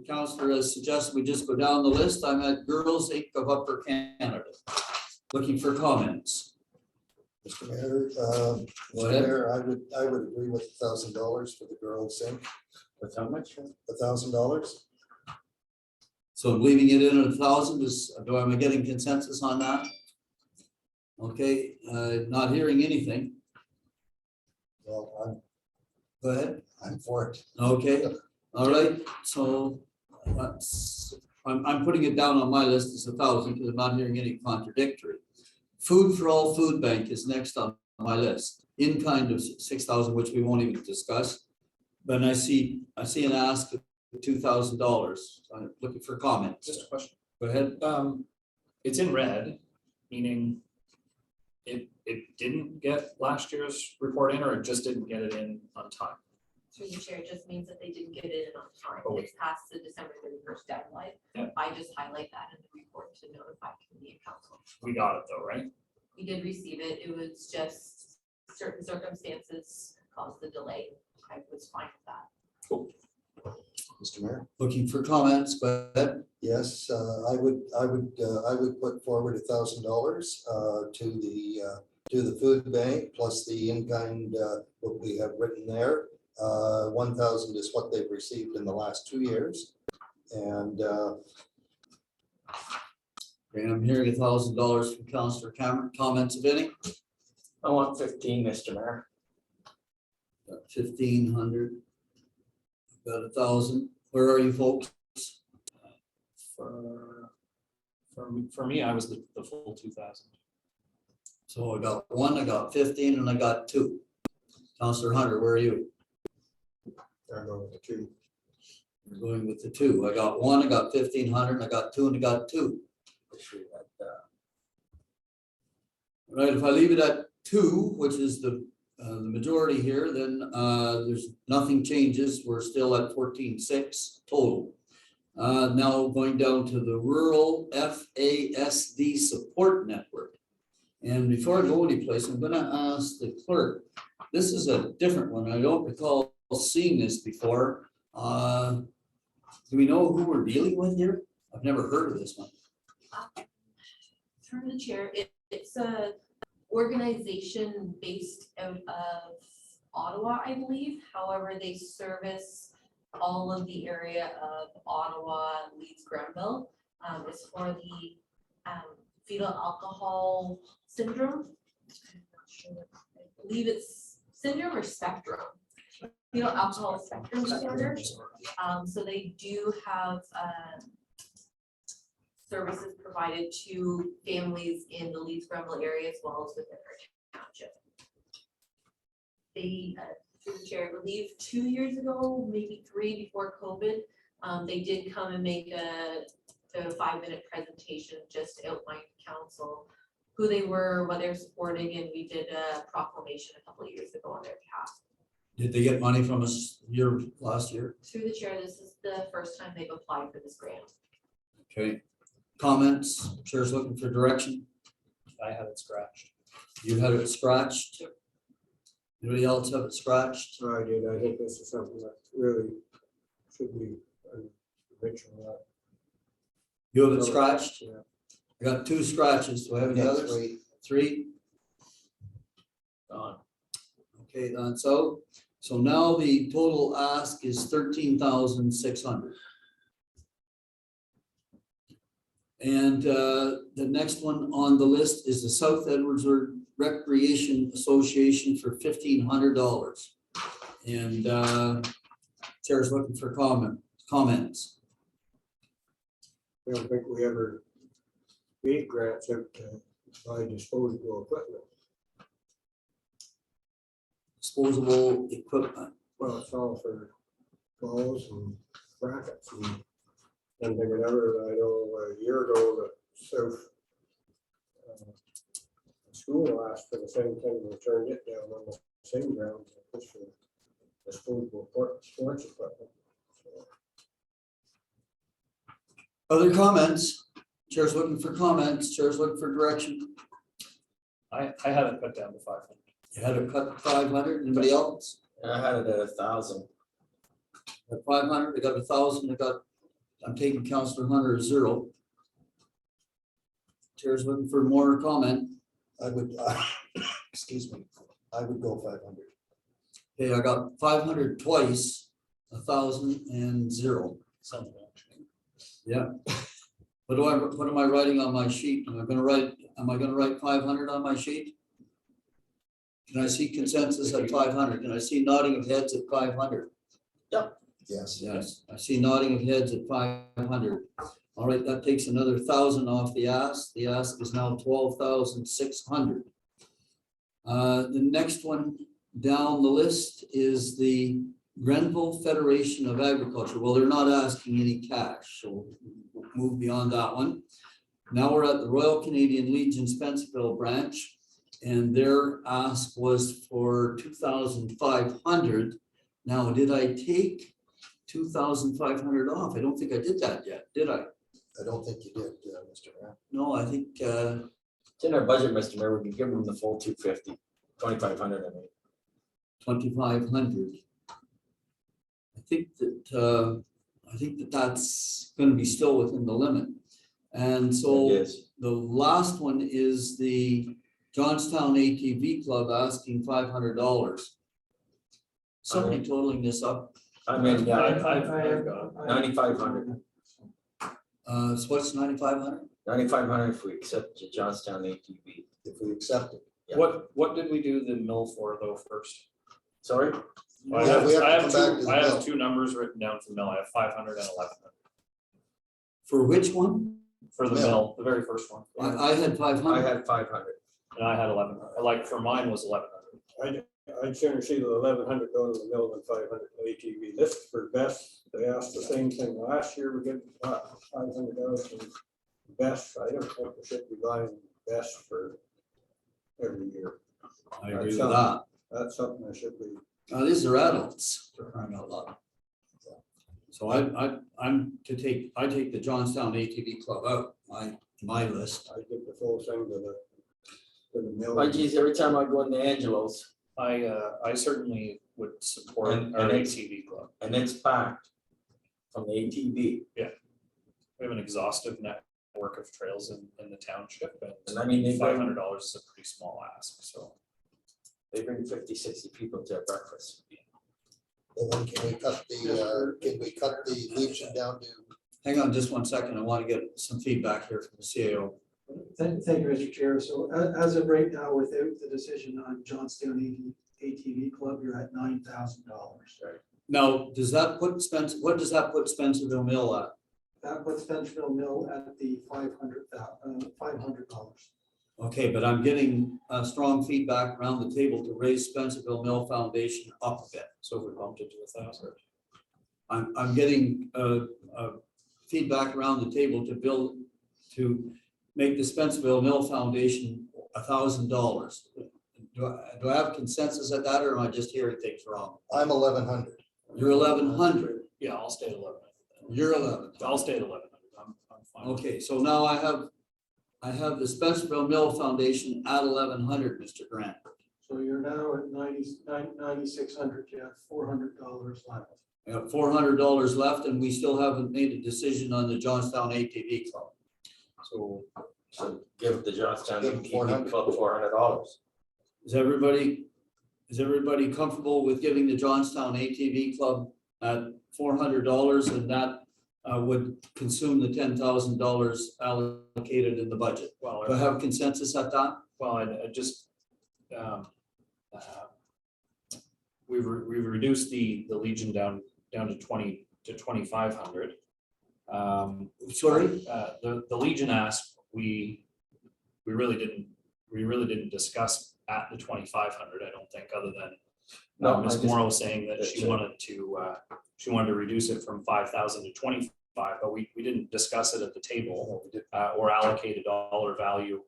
S1: Counselor has suggested we just go down the list. I'm at Girls Inc. of Upper Canada. Looking for comments.
S2: Mr. Mayor,
S1: Go ahead.
S2: I would agree with $1,000 for the girls in,
S4: With how much?
S2: $1,000.
S1: So leaving it in at 1,000 is, am I getting consensus on that? Okay, not hearing anything.
S2: Well,
S1: Go ahead.
S2: I'm for it.
S1: Okay, all right, so that's, I'm putting it down on my list as 1,000 because I'm not hearing any contradictory. Food for All Food Bank is next on my list, in kind of 6,000, which we won't even discuss. But I see an ask of $2,000. I'm looking for comments.
S7: Just a question.
S1: Go ahead.
S7: It's in red, meaning it didn't get last year's report in, or it just didn't get it in on time?
S8: Through the chair, it just means that they didn't get it in on time.
S7: Okay.
S8: It's past the December 31st deadline.
S7: Yeah.
S8: I just highlight that in the report to notify committee and council.
S7: We got it though, right?
S8: We did receive it. It was just certain circumstances caused the delay. I was fine with that.
S2: Mr. Mayor?
S1: Looking for comments, go ahead.
S2: Yes, I would put forward $1,000 to the food bank plus the in-kind, what we have written there. 1,000 is what they've received in the last 2 years. And
S1: Okay, I'm hearing $1,000 from Councillor Cameron. Comments of any?
S4: I want 15, Mr. Mayor.
S1: 1,500. Got 1,000. Where are you folks?
S7: For me, I was the full 2,000.
S1: So I got 1, I got 15, and I got 2. Councillor Hunter, where are you?
S6: I'm going with the 2.
S1: You're going with the 2. I got 1, I got 1,500, and I got 2, and I got 2. Right, if I leave it at 2, which is the majority here, then there's nothing changes. We're still at 14.6 total. Now going down to the Rural FASD Support Network. And before I go anyplace, I'm gonna ask the clerk, this is a different one. I don't recall seeing this before. Do we know who we're dealing with here? I've never heard of this one.
S8: Through the chair, it's a organization based out of Ottawa, I believe. However, they service all of the area of Ottawa, Leeds, Granville. It's for the fetal alcohol syndrome. I'm not sure. I believe it's syndrome or spectrum. Fetal alcohol spectrum disorder. So they do have services provided to families in the Leeds Grenville area as well as within our township. They, through the chair, I believe 2 years ago, maybe 3 before COVID, they did come and make a 5-minute presentation just to outline to council who they were, what they're supporting, and we did a proclamation a couple of years ago on their behalf.
S1: Did they get money from us last year?
S8: Through the chair, this is the first time they've applied for this grant.
S1: Okay. Comments? Chair's looking for direction.
S7: I had it scratched.
S1: You had it scratched? Anybody else have it scratched?
S6: So I did, I think this is something that really should be mentioned.
S1: You have it scratched?
S6: Yeah.
S1: I got 2 scratches. Do I have any
S2: Yeah,
S1: others?
S2: 3.
S1: 3?
S4: Gone.
S1: Okay, done. So now the total ask is 13,600. And the next one on the list is the South Edwardsburg Recreation Association for $1,500. And Chair's looking for comments.
S6: I don't think we ever gave grants out to buy disposable equipment.
S1: Disposable equipment.
S6: Well, it's all for balls and brackets and thing or another. I know a year ago the South school asked for the same thing, we turned it down on the same grounds, just for disposable sports equipment. So,
S1: Other comments? Chair's looking for comments. Chair's looking for direction.
S7: I had it cut down to 500.
S1: You had it cut to 500. Anybody else?
S4: I had it at 1,000.
S1: At 500, I got 1,000. I'm taking Councillor Hunter as 0. Chair's looking for more comment.
S2: I would, excuse me, I would go 500.
S1: Okay, I got 500 twice, 1,000 and 0.
S7: Something.
S1: Yeah. What am I writing on my sheet? Am I gonna write 500 on my sheet? Can I see consensus at 500? Can I see nodding of heads at 500?
S2: Yes.
S1: Yes, I see nodding of heads at 500. All right, that takes another 1,000 off the ask. The ask is now 12,600. The next one down the list is the Grenville Federation of Agriculture. Well, they're not asking any cash, so we'll move beyond that one. Now we're at the Royal Canadian Legion Spencerville branch, and their ask was for 2,500. Now, did I take 2,500 off? I don't think I did that yet, did I?
S2: I don't think you did, Mr. Mayor.
S1: No, I think
S4: It's in our budget, Mr. Mayor, we can give them the full 250, 2,500, I mean.
S1: 2,500. I think that that's going to be still within the limit. And so
S4: It is.
S1: the last one is the Johnstown ATV Club asking $500. Somebody totaling this up.
S4: I mean, yeah,
S7: I've got it.
S4: 9,500,
S1: So what's 9,500?
S4: 9,500 if we accept the Johnstown ATV.
S2: If we accept it.
S4: Yeah.
S7: What did we do the mill for though first?
S4: Sorry?
S7: I
S2: Yeah, we have to
S7: have
S2: come back to
S7: two,
S2: the
S7: I
S2: mill.
S7: have 2 numbers written down for mill. I have 500 and 1,100
S1: For which one?
S7: for the
S2: Mill.
S7: mill, the very first one.
S1: I had 500.
S4: I had 500.
S7: And I had 1,100. Like for mine was 1,100.
S6: I'd sooner see the 1,100 going to the mill than 500 ATV. This is for best. They asked the same thing last year. We get $500 and best. I don't think we should be buying best for every year.
S1: I agree with that.
S6: That's something that should be,
S1: These are adults, for crying out loud. So I take the Johnstown ATV Club out, my list.
S6: I give the full thing to the mill.
S4: But geez, every time I go into Angelo's
S7: I certainly would support
S4: And
S7: our
S4: it's-
S7: ATV club.
S4: and it's packed from the ATV,
S7: We have an exhaustive network of trails in the township,
S4: and I mean,
S7: and $500 is a pretty small ask, so.
S4: they bring 50, 60 people to breakfast.
S2: Well, then can we cut the Legion down to?
S1: Hang on just one second. I want to get some feedback here from the CAO.
S3: Thank you, Mr. Chair. So as of right now, without the decision on Johnstown ATV Club, you're at $9,000.
S1: Now, does that put what does that put Spencerville Mill at?
S3: That puts Spencerville Mill at the $500.
S1: Okay, but I'm getting strong feedback around the table to raise Spencerville Mill Foundation up a bit.
S7: So if we bumped it to 1,000.
S1: I'm getting feedback around the table to make the Spencerville Mill Foundation $1,000. Do I have consensus at that, or am I just hearing things wrong?
S2: I'm 1,100.
S1: You're 1,100.
S7: Yeah, I'll stay at 11.
S1: You're 11.
S7: I'll stay at 1100. I'm fine. with
S1: Okay, so now I have the Spencerville Mill Foundation at 1,100, Mr. Grant.
S3: So you're now at 9,600. You have $400 left.
S1: I have $400 left, and we still haven't made a decision on the Johnstown ATV Club.
S7: So
S4: So give the Johnstown
S2: Give them
S4: ATV
S2: 400.
S4: Club $400.
S1: Is everybody comfortable with giving the Johnstown ATV Club at $400, and that would consume the $10,000 allocated in the budget?
S7: well,
S1: Do I have consensus at that?
S7: well, I just we've reduced the Legion down to 2,500.
S1: Sorry?
S7: The Legion ask, we really didn't discuss at the 2,500, I don't think, other than
S4: No, I
S7: Ms.
S4: just-
S7: Morrow saying that
S4: that's
S7: she
S4: it.
S7: wanted to reduce it from 5,000 to 25, but we didn't discuss it at the table or allocate a dollar value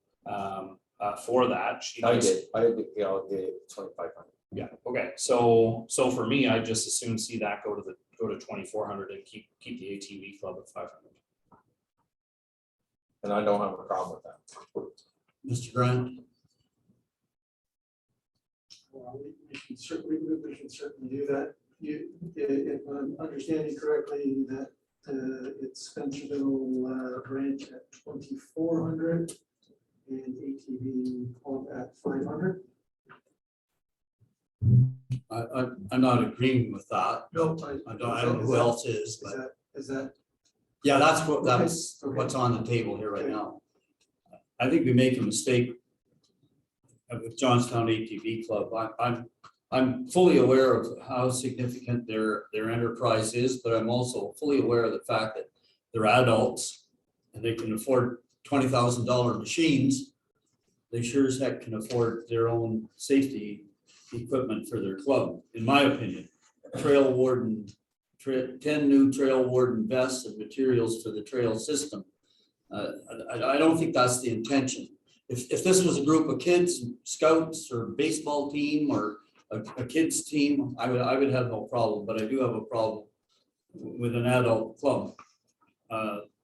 S7: for that. She
S4: I
S7: just-
S4: did, yeah, I'll get 2,500.
S7: Yeah, okay, so for me, I just as soon see that go to 2,400 and keep the ATV club at 500.
S4: And I don't have a problem with that.
S1: Mr. Grant?
S3: Well, we can certainly do that. If I'm understanding correctly, that it's Spencerville branch at 2,400 and ATV club at 500.
S1: I'm not agreeing with that.
S3: No,
S1: I don't know who else is, but
S3: Is that?
S1: yeah, that's
S3: Okay.
S1: what's on the table here right now. I think we make a mistake with Johnstown ATV Club. I'm fully aware of how significant their enterprise is, but I'm also fully aware of the fact that they're adults and they can afford $20,000 machines. They sure as heck can afford their own safety equipment for their club, in my opinion. Trail warden, 10 new trail warden vests and materials for the trail system. I don't think that's the intention. If this was a group of kids, scouts or baseball team or a kids team, I would have no problem, but I do have a problem with an adult club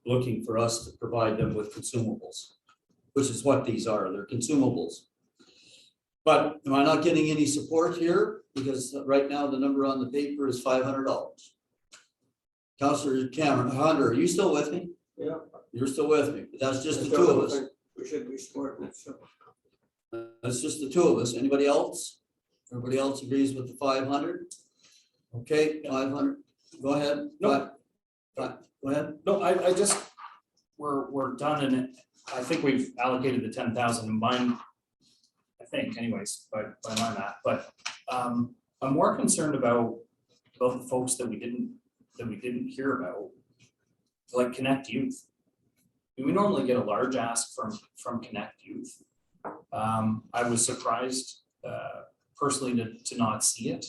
S1: looking for us to provide them with consumables, which is what these are, they're consumables. But am I not getting any support here? Because right now the number on the paper is $500. Councillor Cameron, Hunter, are you still with me?
S6: Yeah.
S1: You're still with me, but that's just the
S6: I
S1: two of
S6: don't
S1: us.
S6: think We should be smart. So
S1: That's just the two of us. Anybody else? Everybody else agrees with the 500? Okay, 500. Go ahead.
S7: No.
S1: Go ahead.
S7: No, I just, we're done, and I think we've allocated the 10,000 mine, I think anyways, by my math, but I'm more concerned about the folks that we didn't hear about, like Connect Youth. We normally get a large ask from Connect Youth. I was surprised personally to not see it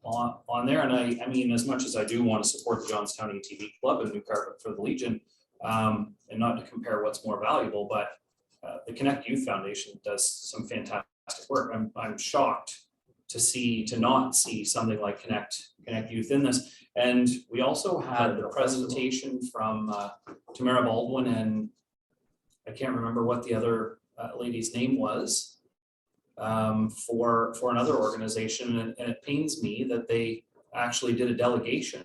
S7: on there, and I mean, as much as I do want to support the Johnstown ATV Club and New Carpet for the Legion, and not to compare what's more valuable, but the Connect Youth Foundation does some fantastic work. I'm shocked to not see something like Connect Youth in this. And we also had the presentation from Tamara Baldwin, and I can't remember what the other lady's name was, for another organization, and it pains me that they actually did a delegation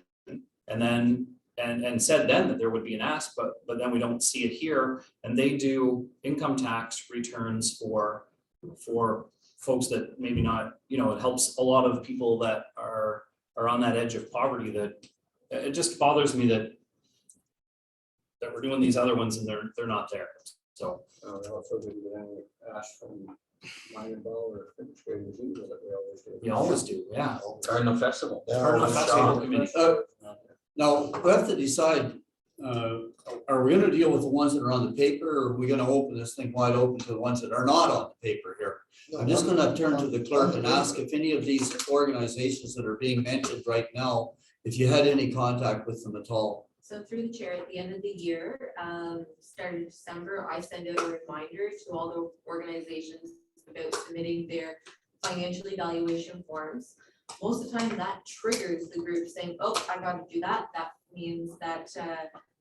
S7: and then and said then that there would be an ask, but then we don't see it here. And they do income tax returns for folks that maybe not, you know, it helps a lot of people that are on that edge of poverty. That it just bothers me that we're doing these other ones and they're not there. So
S6: They also didn't get any ask from Lion Ball or Finnish Graders either that we
S7: we always
S6: always do.
S7: do, yeah.
S4: Cardinal Festival.
S7: Cardinal Festival Committee.
S1: Now, we have to decide, are we gonna deal with the ones that are on the paper, or are we gonna open this thing wide open to the ones that are not on the paper here? I'm just gonna turn to the clerk and ask if any of these organizations that are being mentioned right now, if you had any contact with them at all.
S8: So through the chair, at the end of the year, started December, I send out a reminder to all the organizations about submitting their financial evaluation forms. Most of the time that triggers the group saying, oh, I gotta do that. That means that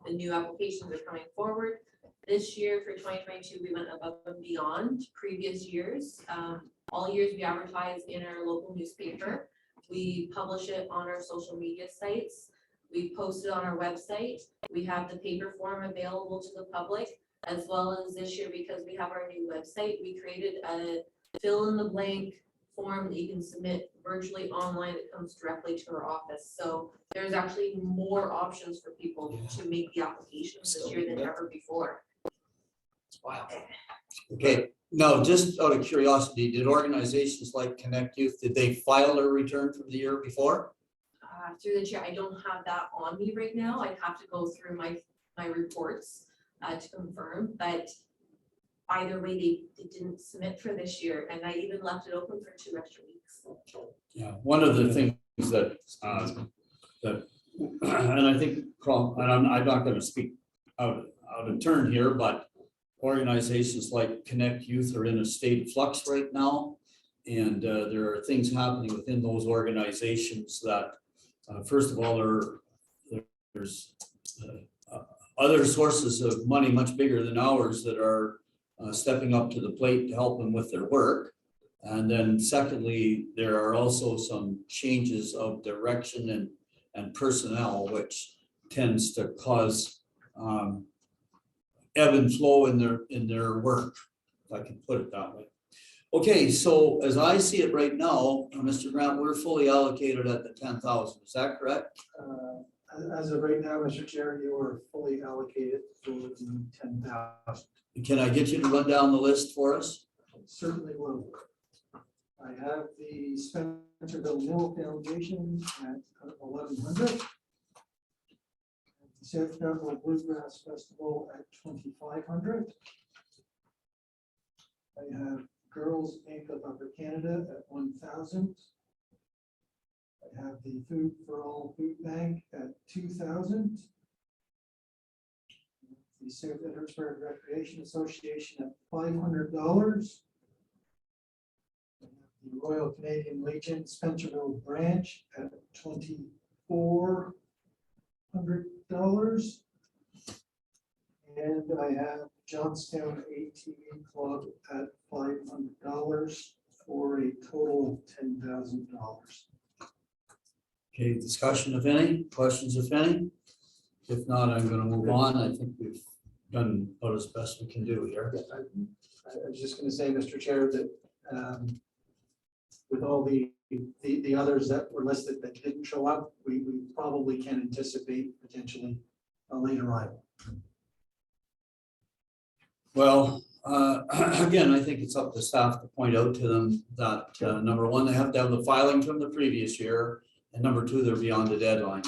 S8: the new applications are coming forward. This year for 2022, we went above and beyond previous years. All years we advertise in our local newspaper. We publish it on our social media sites. We post it on our website. We have the paper form available to the public, as well as this year, because we have our new website, we created a fill in the blank form that you can submit virtually online that comes directly to our office. So there's actually more options for people to make the applications this year than ever before.
S7: Wow.
S1: Okay, now, just out of curiosity, did organizations like Connect Youth, did they file a return from the year before?
S8: Through the chair, I don't have that on me right now. I'd have to go through my reports to confirm, but either way, they didn't submit for this year, and I even left it open for 2 extra weeks.
S1: Yeah, one of the things that, and I think, and I'm not gonna speak out of turn here, but organizations like Connect Youth are in a state of flux right now. And there are things happening within those organizations that, first of all, there's other sources of money much bigger than ours that are stepping up to the plate to help them with their work. And then secondly, there are also some changes of direction and personnel, which tends to cause ebb and flow in their work, if I can put it that way. Okay, so as I see it right now, Mr. Grant, we're fully allocated at the 10,000, is that correct?
S3: As of right now, Mr. Chair, you are fully allocated for the 10,000.
S1: Can I get you to run down the list for us?
S3: Certainly will. I have the Spencerville Mill Foundation at 1,100. The South Carolina Bluegrass Festival at 2,500. I have Girls Inc. of Upper Canada at 1,000. I have the Food for All Food Bank at 2,000. The South Edwardsburg Recreation Association at $500. The Royal Canadian Legion Spencerville branch at $2,400. And I have Johnstown ATV Club at $500 for a total of $10,000.
S1: Okay, discussion if any, questions if any? If not, I'm gonna move on. I think we've done about as best we can do here.
S3: I was just going to say, Mr. Chair, that with all the others that were listed that didn't show up, we probably can anticipate potentially a late arrival.
S1: Well, again, I think it's up to staff to point out to them that, number one, they have to have the filing from the previous year. And number two, they're beyond the deadline.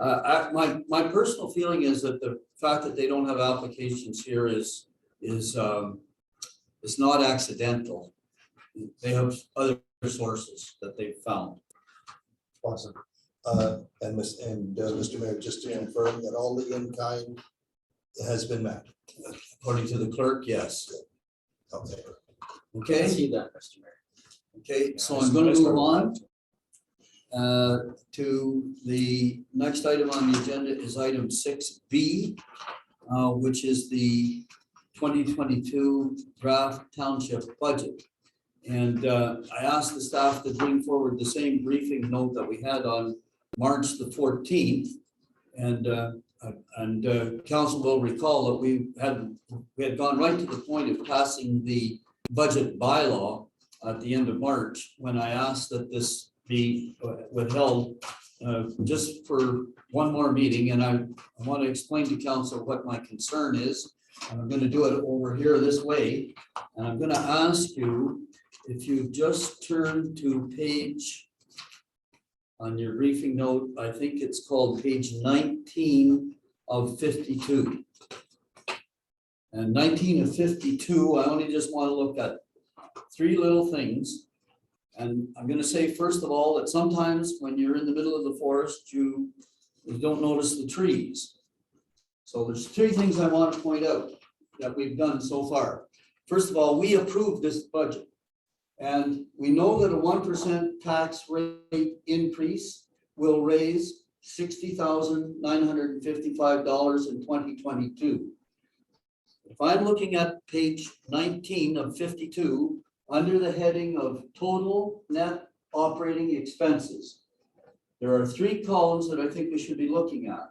S1: My personal feeling is that the fact that they don't have applications here is not accidental. They have other sources that they've found.
S2: Awesome. And Mr. Mayor, just to confirm that all the in-kind has been met.
S1: According to the clerk, yes.
S2: Okay.
S1: Okay,
S4: See that, Mr. Mayor.
S1: okay, so
S7: Yeah,
S1: I'm gonna
S7: I
S1: move
S7: started
S1: on to the next item on the agenda is item 6B, which is the 2022 draft township budget. And I asked the staff to bring forward the same briefing note that we had on March the 14th. And council will recall that we had gone right to the point of passing the budget bylaw at the end of March, when I asked that this be withheld just for one more meeting. And I want to explain to council what my concern is. And I'm going to do it over here this way. And I'm going to ask you if you just turn to page, on your briefing note, I think it's called page 19 of 52. And 19 of 52, I only just want to look at three little things. And I'm going to say, first of all, that sometimes when you're in the middle of the forest, you don't notice the trees. So there's three things I want to point out that we've done so far. First of all, we approved this budget. And we know that a 1% tax rate increase will raise $60,955 in 2022. If I'm looking at page 19 of 52, under the heading of total net operating expenses, there are three columns that I think we should be looking at.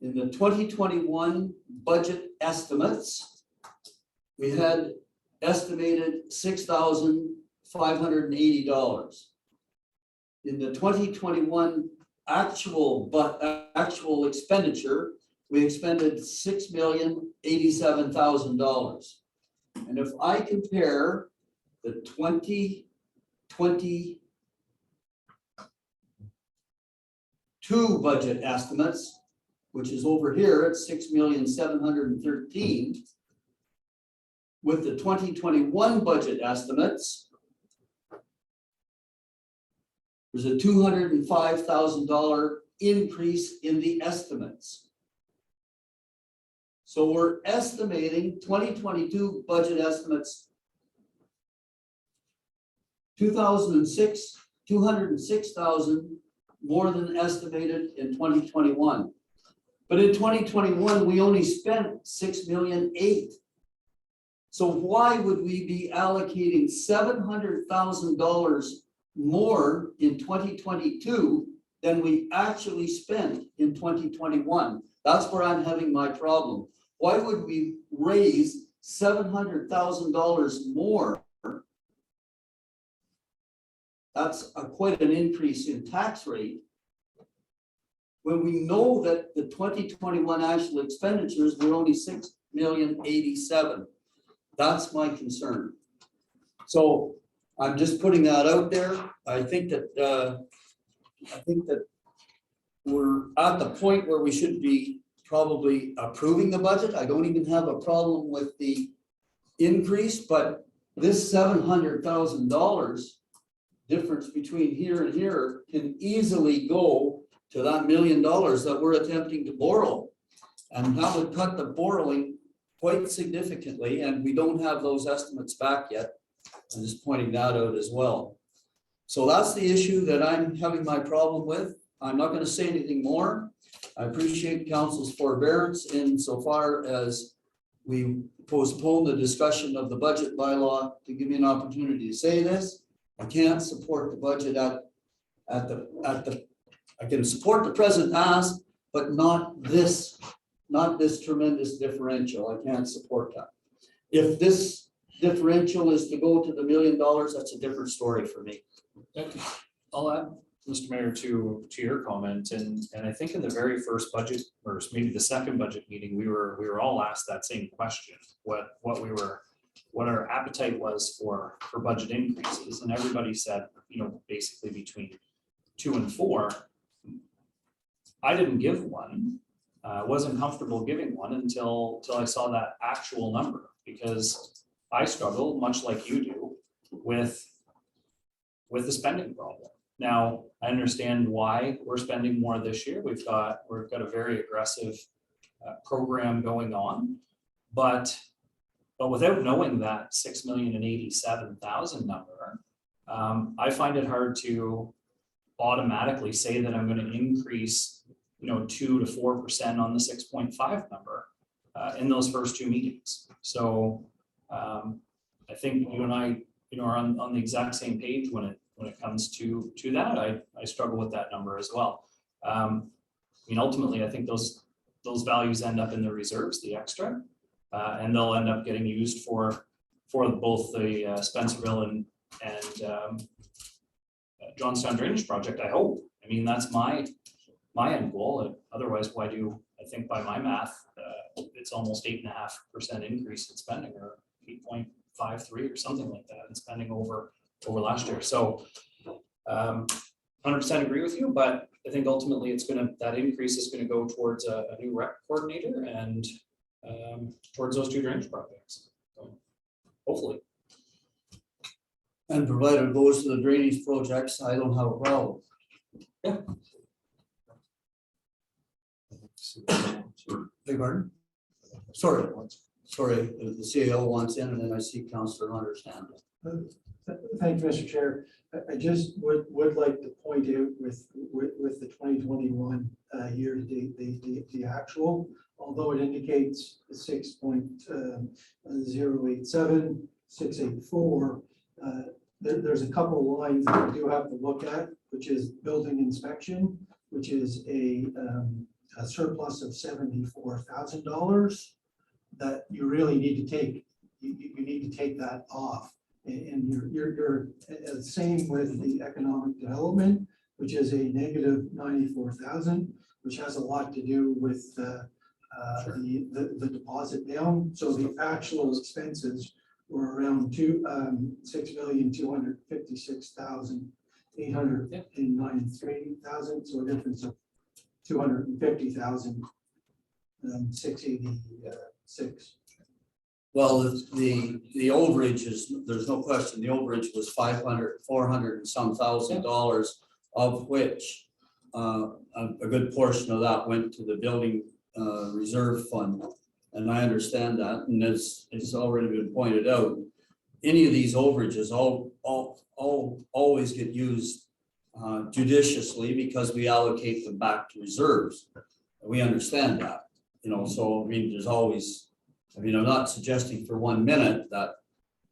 S1: In the 2021 budget estimates, we had estimated $6,580. In the 2021 actual expenditure, we expended $6,087,000. And if I compare the 2022 budget estimates, which is over here at $6,713,000, with the 2021 budget estimates, there's a $205,000 increase in the estimates. So we're estimating 2022 budget estimates $206,000 more than estimated in 2021. But in 2021, we only spent $6,008,000. So why would we be allocating $700,000 more in 2022 than we actually spent in 2021? That's where I'm having my problem. Why would we raise $700,000 more? That's quite an increase in tax rate, when we know that the 2021 actual expenditures were only $6,087,000. That's my concern. So I'm just putting that out there. I think that we're at the point where we should be probably approving the budget. I don't even have a problem with the increase, but this $700,000 difference between here and here can easily go to that $1 million that we're attempting to borrow. And that would cut the borrowing quite significantly, and we don't have those estimates back yet. I'm just pointing that out as well. So that's the issue that I'm having my problem with. I'm not going to say anything more. I appreciate council's forbearance insofar as we postpone the discussion of the budget bylaw to give me an opportunity to say this. I can't support the budget I can support the present ask, but not this tremendous differential. I can't support that. If this differential is to go to the $1 million, that's a different story for me.
S7: I'll add, Mr. Mayor, to your comment, and I think in the very first budget, or maybe the second budget meeting, we were all asked that same question, what our appetite was for budget increases, and everybody said, basically between 2 and 4. I didn't give one. Wasn't comfortable giving one until I saw that actual number, because I struggle, much like you do, with the spending problem. Now, I understand why we're spending more this year. We've got a very aggressive program going on, but But without knowing that 6,087,000 number, I find it hard to automatically say that I'm gonna increase, 2 to 4% on the 6.5 number in those first two meetings. So I think you and I, are on the exact same page when it comes to that. I struggle with that number as well. Ultimately, I think those values end up in the reserves, the extra, and they'll end up getting used for both the Spencerville and Johnstown Drainage Project, I hope. That's my end goal. Otherwise, why do, I think by my math, it's almost 8.5% increase in spending, or 8.53 or something like that in spending over last year. So 100% agree with you, but I think ultimately that increase is gonna go towards a new rec coordinator and towards those two drainage projects. So hopefully.
S1: And provided it goes to the drainage projects, I don't have a problem. Beg pardon? Sorry, the CAO wants in, and then I see Councillor Hunter's hand up.
S3: Thank you, Mr. Chair. I just would like to point out with the 2021 year to date, the actual, although it indicates 6.087, 684, there's a couple of lines that we do have to look at, which is building inspection, which is a surplus of $74,000 that you really need to take. You need to take that off. And you're same with the economic development, which is a negative 94,000, which has a lot to do with the deposit down. So the actual expenses were around 6,256,893,000. So a difference of 250,000, 686.
S1: Well, the overage is, there's no question, the overage was 400 and some $1,000, of which a good portion of that went to the building reserve fund. And I understand that, and as it's already been pointed out, any of these overages always get used judiciously because we allocate them back to reserves. We understand that, so there's always, I'm not suggesting for 1 minute that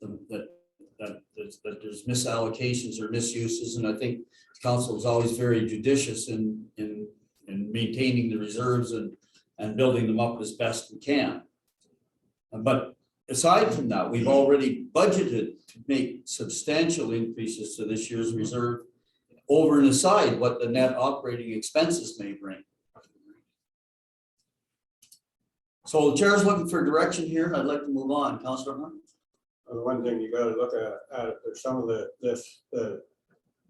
S1: there's misallocations or misuses, and I think council is always very judicious in maintaining the reserves and building them up as best we can. But aside from that, we've already budgeted to make substantial increases to this year's reserve over and aside what the net operating expenses may bring. So the chair's looking for direction here, and I'd like to move on. Councillor Hunt?
S6: The one thing you gotta look at, there's some of the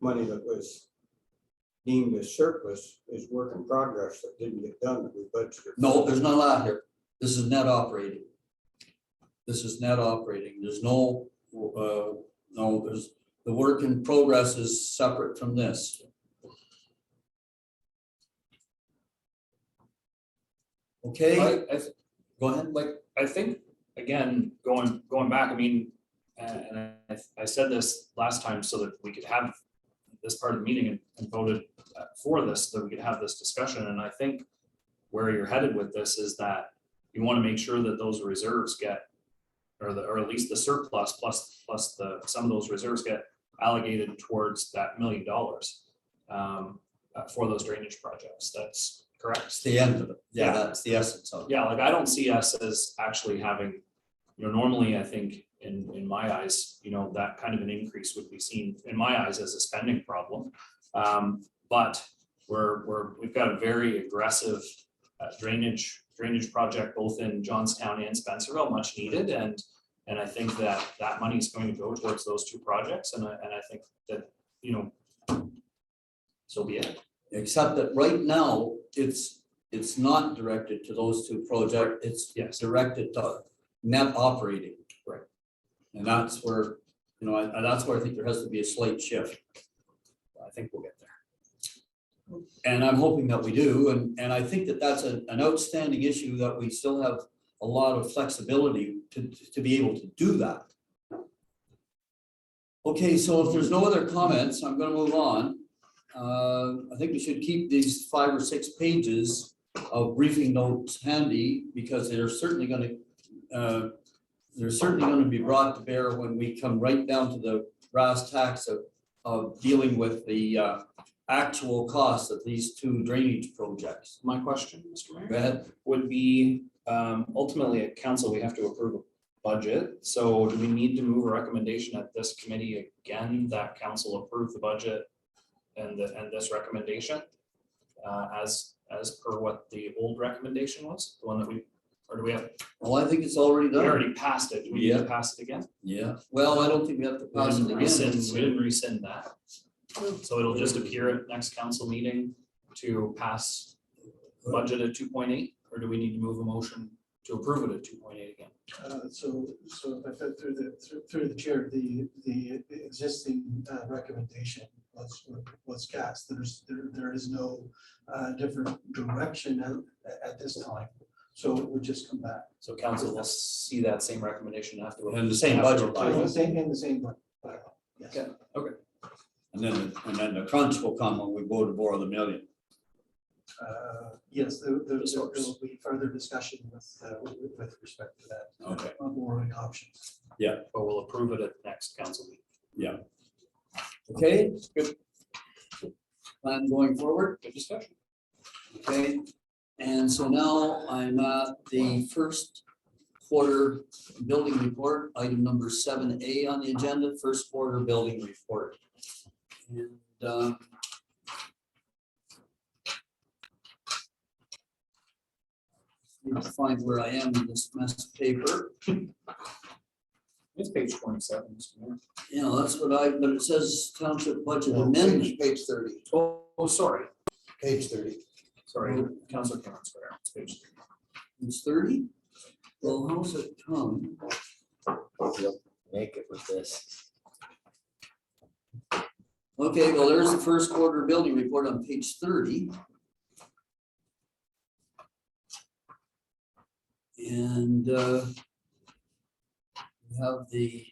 S6: money that was deemed as surplus is work in progress that didn't get done that we budgeted.
S1: No, there's none of that here. This is net operating. This is net operating. There's there's the work in progress is separate from this. Okay, go ahead.
S7: I think, again, going back, and I said this last time so that we could have this part of the meeting and voted for this, so that we could have this discussion. And I think where you're headed with this is that you want to make sure that those reserves get, or at least the surplus plus some of those reserves get allocated towards that $1 million for those drainage projects. That's correct.
S1: It's the end of it.
S7: Yeah.
S1: That's the essence of it.
S7: Yeah, I don't see us as actually having, normally I think in my eyes, that kind of an increase would be seen in my eyes as a spending problem. But we've got a very aggressive drainage project both in Johnstown and Spencerville, much needed, and I think that money is going to go towards those two projects, and I think that so be it.
S1: Except that right now, it's not directed to those two projects. It's directed to net operating.
S7: Right.
S1: And that's where, that's where I think there has to be a slight shift.
S7: I think we'll get there.
S1: And I'm hoping that we do. And I think that that's an outstanding issue that we still have a lot of flexibility to be able to do that. Okay, so if there's no other comments, I'm gonna move on. I think we should keep these 5 or 6 pages of briefing notes handy, because they're certainly gonna be brought to bear when we come right down to the brass tacks of dealing with the actual costs of these 2 drainage projects.
S7: My question, Mr. Mayor?
S1: Go ahead.
S7: Would be, ultimately at council, we have to approve a budget. So do we need to move a recommendation at this committee again that council approve the budget and this recommendation? As per what the old recommendation was, the one that or do we have,
S1: Well, I think it's already
S7: we
S1: done.
S7: already passed it. Do we need to
S1: Yeah.
S7: pass it again?
S1: Yeah, well, I don't think we have to
S7: We
S1: pass it
S7: didn't
S1: again.
S7: rescind, we didn't rescind that. So it'll just appear at next council meeting to pass the budget at 2.8, or do we need to move a motion to approve it at 2.8 again?
S3: So if I fit through the chair, the existing recommendation was cast. There is no different direction at this time. So it would just come back.
S7: So council will see that same recommendation after.
S1: And the same
S7: after
S1: budget,
S7: approval.
S3: In the same bylaw, yes.
S7: Okay.
S1: And then the crunch will come when we go to borrow the million.
S3: Yes, there
S7: source.
S3: will be further discussion with respect to that.
S1: Okay.
S3: Borrowing options.
S7: But we'll approve it at next council meeting.
S1: Okay, good. Plan going forward,
S7: Good discussion.
S1: okay? And so now I'm at the first quarter building report, item number 7A on the agenda, first quarter building report. And need to find where I am in this mess of paper.
S7: It's page 27, Mr. Mayor.
S1: Yeah, that's what but it says township budget amendment.
S2: Page 30,
S7: Oh, sorry.
S2: page 30.
S7: Sorry, Councilor Cameron Square. It's page 3.
S1: It's 30? Well, how's it come?
S4: Make it with this.
S1: Okay, well, there's the first quarter building report on page 30. And we have the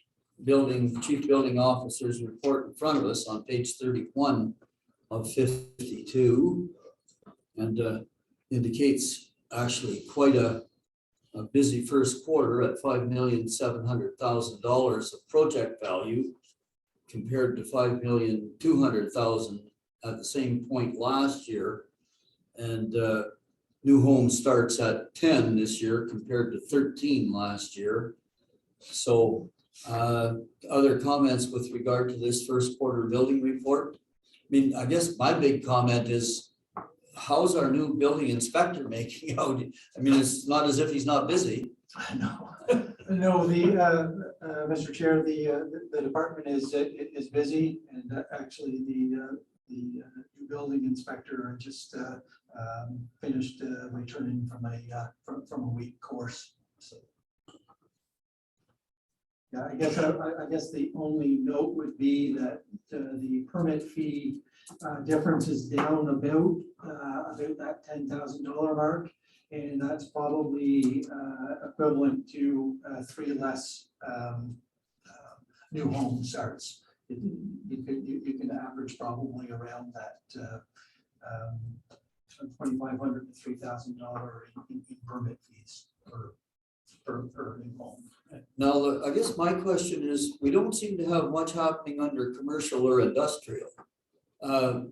S1: chief building officer's report in front of us on page 31 of 52. And indicates actually quite a busy first quarter at $5,700,000 of project value, compared to $5,200,000 at the same point last year. And new home starts at 10 this year compared to 13 last year. So other comments with regard to this first quarter building report? I mean, I guess my big comment is, how's our new building inspector making out? I mean, it's not as if he's not busy.
S3: No, Mr. Chair, the department is busy, and actually the new building inspector just finished returning from a week course. So, yeah, I guess the only note would be that the permit fee difference is down about that $10,000 mark. And that's probably equivalent to 3 less new home starts. You can average probably around that $2,500 to $3,000 in permit fees per new home.
S1: Now, I guess my question is, we don't seem to have much happening under commercial or industrial. And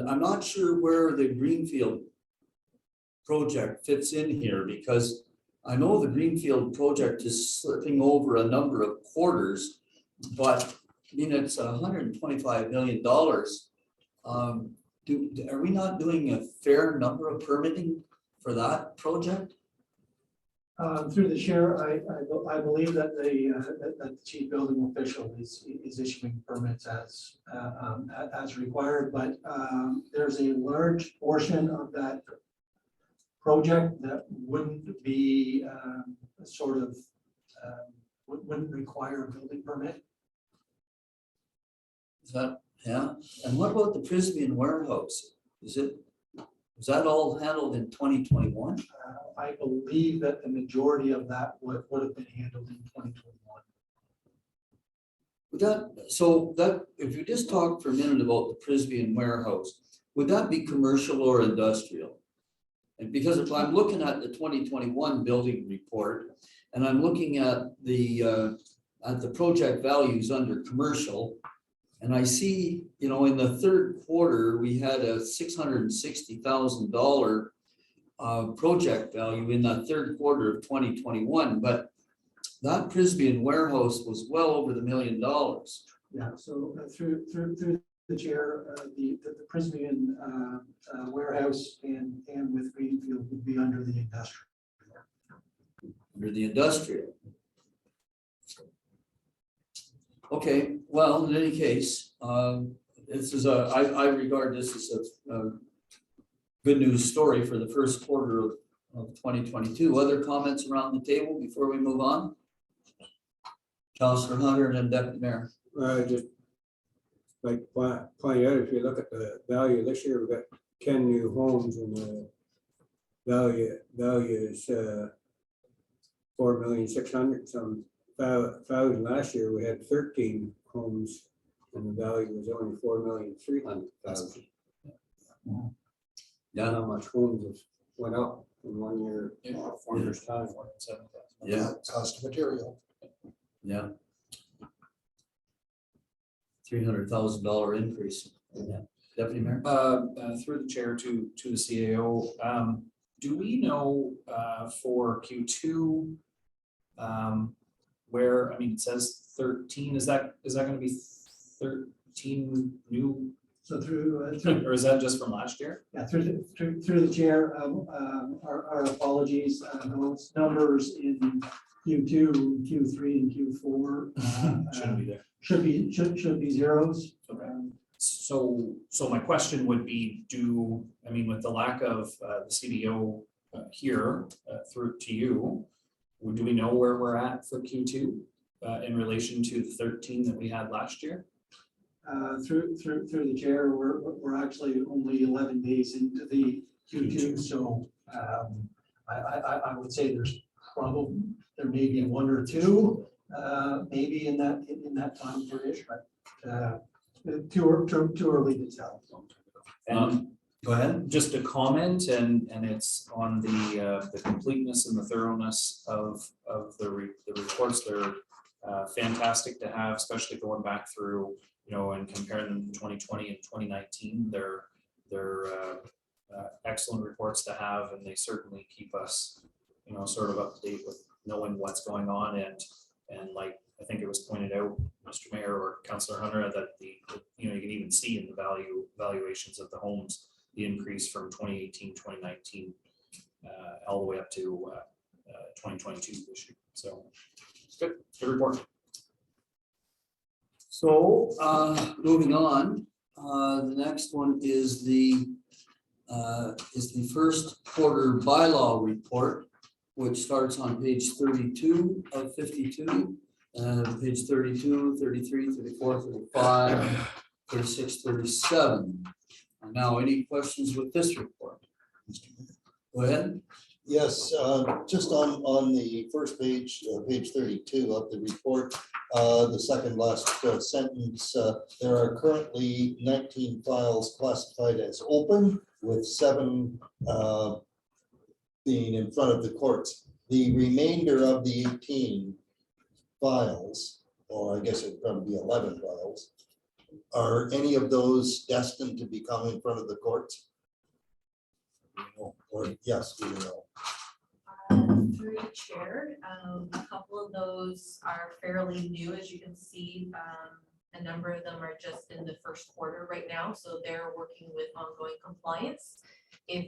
S1: I'm not sure where the Greenfield project fits in here, because I know the Greenfield project is slipping over a number of quarters, but I mean, it's $125 million. Are we not doing a fair number of permitting for that project?
S3: Through the chair, I believe that the chief building official is issuing permits as required, but there's a large portion of that project that wouldn't be wouldn't require a building permit.
S1: Is that, yeah? And what about the Prysmian warehouse? Is it Was that all handled in 2021?
S3: I believe that the majority of that would have been handled in 2021.
S1: Would that, so that, if you just talk for a minute about the Prisbean warehouse, would that be commercial or industrial? And because if I'm looking at the 2021 building report, and I'm looking at the project values under commercial, and I see, you know, in the third quarter, we had a $660,000 project value in that third quarter of 2021, but that Prisbean warehouse was well over the $1 million.
S3: Yeah, so through the chair, the Prismian warehouse and with Greenfield would be under the industrial.
S1: Under the industrial. Okay, well, in any case, this is I regard this as a good news story for the first quarter of 2022. Other comments around the table before we move on? Councillor Hunter and then Deputy Mayor.
S6: Just like point out, if you look at the value this year, we've got 10 new homes and the value is 4,600,000 some thousand. Last year we had 13 homes and the value was only 4,300,000.
S1: Yeah,
S6: How much homes has went up in 1 year? 4 years time.
S1: yeah,
S2: Cost of material.
S1: yeah. $300,000 increase. Yeah. Deputy Mayor.
S7: Through the chair to the CAO, do we know for Q2 where, I mean, it says 13, is that gonna be 13 new,
S3: So through
S7: or is that just from last year?
S3: yeah, through the chair, our apologies, those numbers in Q2, Q3, and Q4
S7: Shouldn't be there.
S3: should be zeros.
S7: Okay. So my question would be, I mean, with the lack of the CDO here through to you, do we know where we're at for Q2 in relation to the 13 that we had last year?
S3: Through the chair, we're actually only 11 days into the Q2, so I would say there may be one or two, maybe in that time period, but too early to tell.
S1: Go ahead.
S7: Just a comment, and it's on the completeness and the thoroughness of the reports. They're fantastic to have, especially going back through, you know, and comparing them to 2020 and 2019. They're excellent reports to have, and they certainly keep us, you know, sort of up to date with knowing what's going on. And like I think it was pointed out, Mr. Mayor or Councillor Hunter, that you know, you can even see in the valuations of the homes the increase from 2018, 2019, all the way up to 2022 this year. So good report.
S1: So moving on, the next one is the first quarter bylaw report, which starts on page 32 of 52, page 32, 33, 34, 35, 36, 37. Now, any questions with this report? Go ahead.
S2: Yes, just on the first page, page 32 of the report, the second last sentence, there are currently 19 files classified as open, with 7 being in front of the courts. The remainder of the 18 files, or I guess it'd probably be 11 files, are any of those destined to become in front of the courts? Or yes, we know.
S8: Through the chair, a couple of those are fairly new, as you can see. A number of them are just in the first quarter right now, so they're working with ongoing compliance. If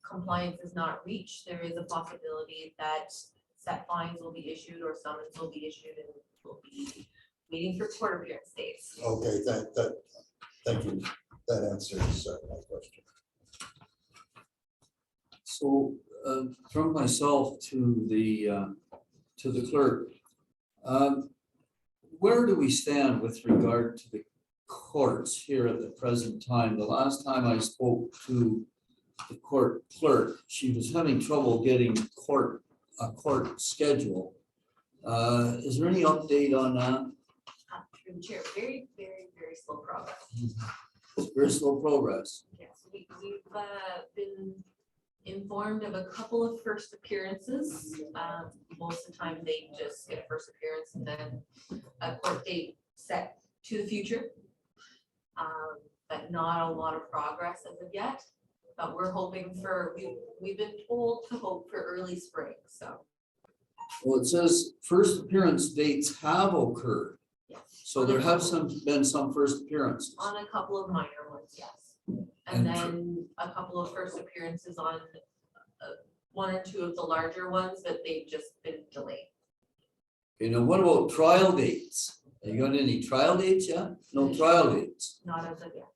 S8: compliance is not reached, there is a possibility that set fines will be issued or summons will be issued, and we'll be waiting for court appearance dates.
S2: Okay, thank you. That answers my question.
S1: So from myself to the clerk, where do we stand with regard to the courts here at the present time? The last time I spoke to the court clerk. She was having trouble getting a court schedule. Is there any update on that?
S8: Through the chair, very, very, very slow progress.
S1: Very slow progress.
S8: Yes, we've been informed of a couple of first appearances. Most of the time, they just get a first appearance and then a court date set to the future. But not a lot of progress as of yet. But we're hoping for, we've been told to hope for early spring, so.
S1: Well, it says first appearance dates have occurred.
S8: Yes.
S1: So there have been some first appearances.
S8: On a couple of minor ones, yes.
S1: And
S8: And then a couple of first appearances on one or two of the larger ones, but they've just been delayed.
S1: You know, what about trial dates? Have you got any trial dates yet? No trial dates.
S8: Not as of yet.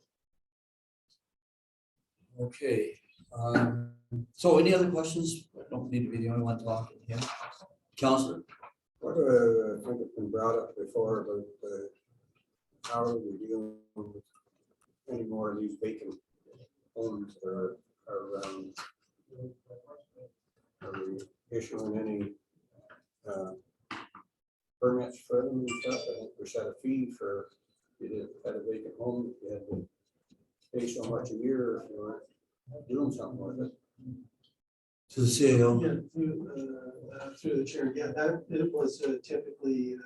S1: Okay. So any other questions? I don't need to be the only one talking here. Counselor?
S6: What, I think it's been brought up before, but how are we dealing with any more of these vacant homes that are around? Are we issuing any permits for them and stuff? I think we set a fee for, if you had a vacant home, you had to pay so much a year if you were doing something with it.
S1: To the CAO?
S3: Yeah, through the chair, yeah, that, it was typically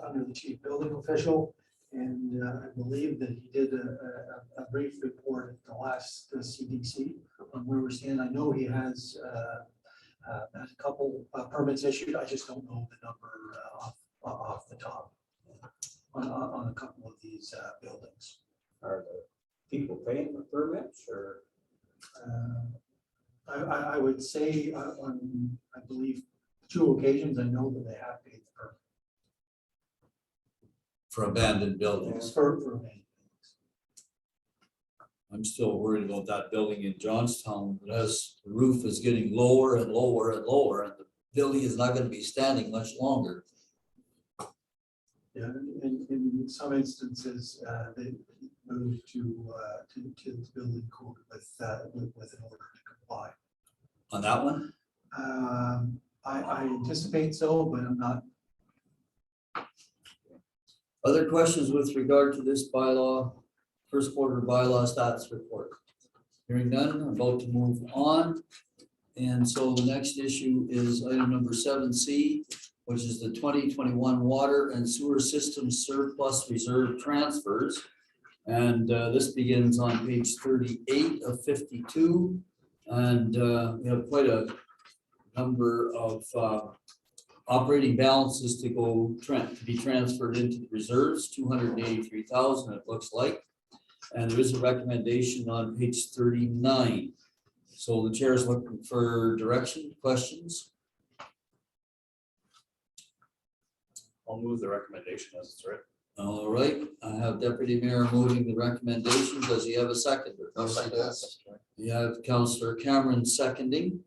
S3: under the chief building official. And I believe that he did a brief report at the last CDC on where we're standing. I know he has a couple permits issued. I just don't know the number off the top on a couple of these buildings.
S6: Are the people paying the permits or?
S3: I would say on, I believe, 2 occasions, I know that they have paid the permit.
S1: For abandoned buildings.
S3: For me.
S1: I'm still worried about that building in Johnstown. As the roof is getting lower and lower and lower, and the building is not going to be standing much longer.
S3: Yeah, in some instances, they moved to the building code with an order to comply.
S1: On that one?
S3: I anticipate so, but I'm not.
S1: Other questions with regard to this bylaw, first quarter bylaw status report? Hearing none, I'm about to move on. And so the next issue is item number 7C, which is the 2021 water and sewer system surplus reserve transfers. And this begins on page 38 of 52. And we have quite a number of operating balances to be transferred into the reserves, 283,000 it looks like. And there is a recommendation on page 39. So the chair is looking for direction, questions.
S7: I'll move the recommendation as it's written.
S1: All right, I have Deputy Mayor moving the recommendation. Does he have a seconder? You have Councillor Cameron seconding.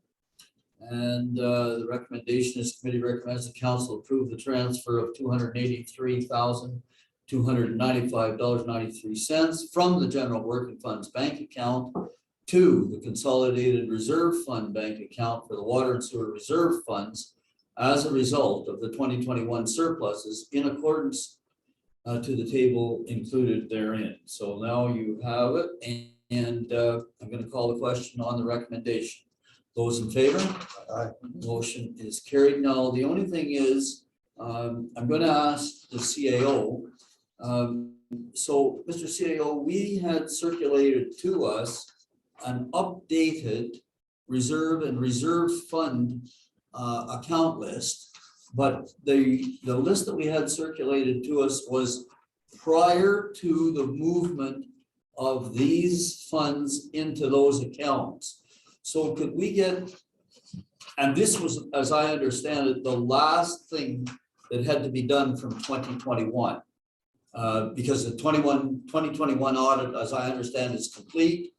S1: And the recommendation is committee recommends the council approve the transfer of $283,295.93 from the general working funds bank account to the consolidated reserve fund bank account for the water and sewer reserve funds as a result of the 2021 surpluses in accordance to the table included therein. So now you have it, and I'm going to call the question on the recommendation. Those in favor?
S2: Aye.
S1: Motion is carried. Now, the only thing is, I'm going to ask the CAO. So, Mr. CAO, we had circulated to us an updated reserve and reserve fund account list. But the list that we had circulated to us was prior to the movement of these funds into those accounts. So could we get, and this was, as I understand it, the last thing that had to be done from 2021. Because the 2021 audit, as I understand, is complete.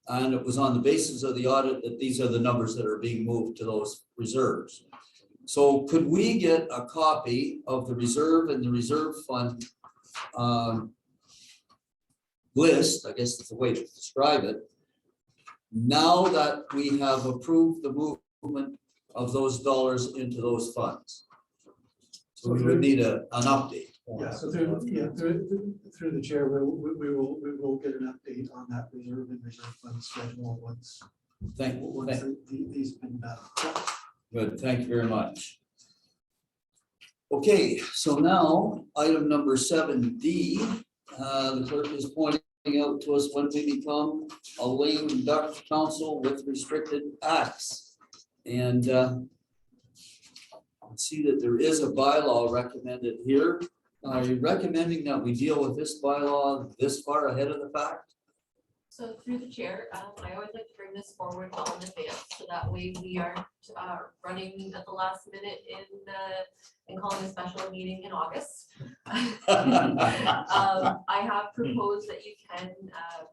S1: And it was on the basis of the audit that these are the numbers that are being moved to those reserves. So could we get a copy of the reserve and the reserve fund list, I guess that's the way to describe it, now that we have approved the movement of those dollars into those funds. So we would need an update.
S3: Yeah, so through the chair, we will get an update on that reserve and reserve fund schedule once these have been done.
S1: Good, thank you very much. Okay, so now, item number 7D, the clerk is pointing out to us when we become a lame duck council with restricted acts. And I see that there is a bylaw recommended here. Are you recommending that we deal with this bylaw this far ahead of the fact?
S8: So through the chair, I always like to bring this forward well in advance, so that way we aren't running at the last minute in calling a special meeting in August. I have proposed that you can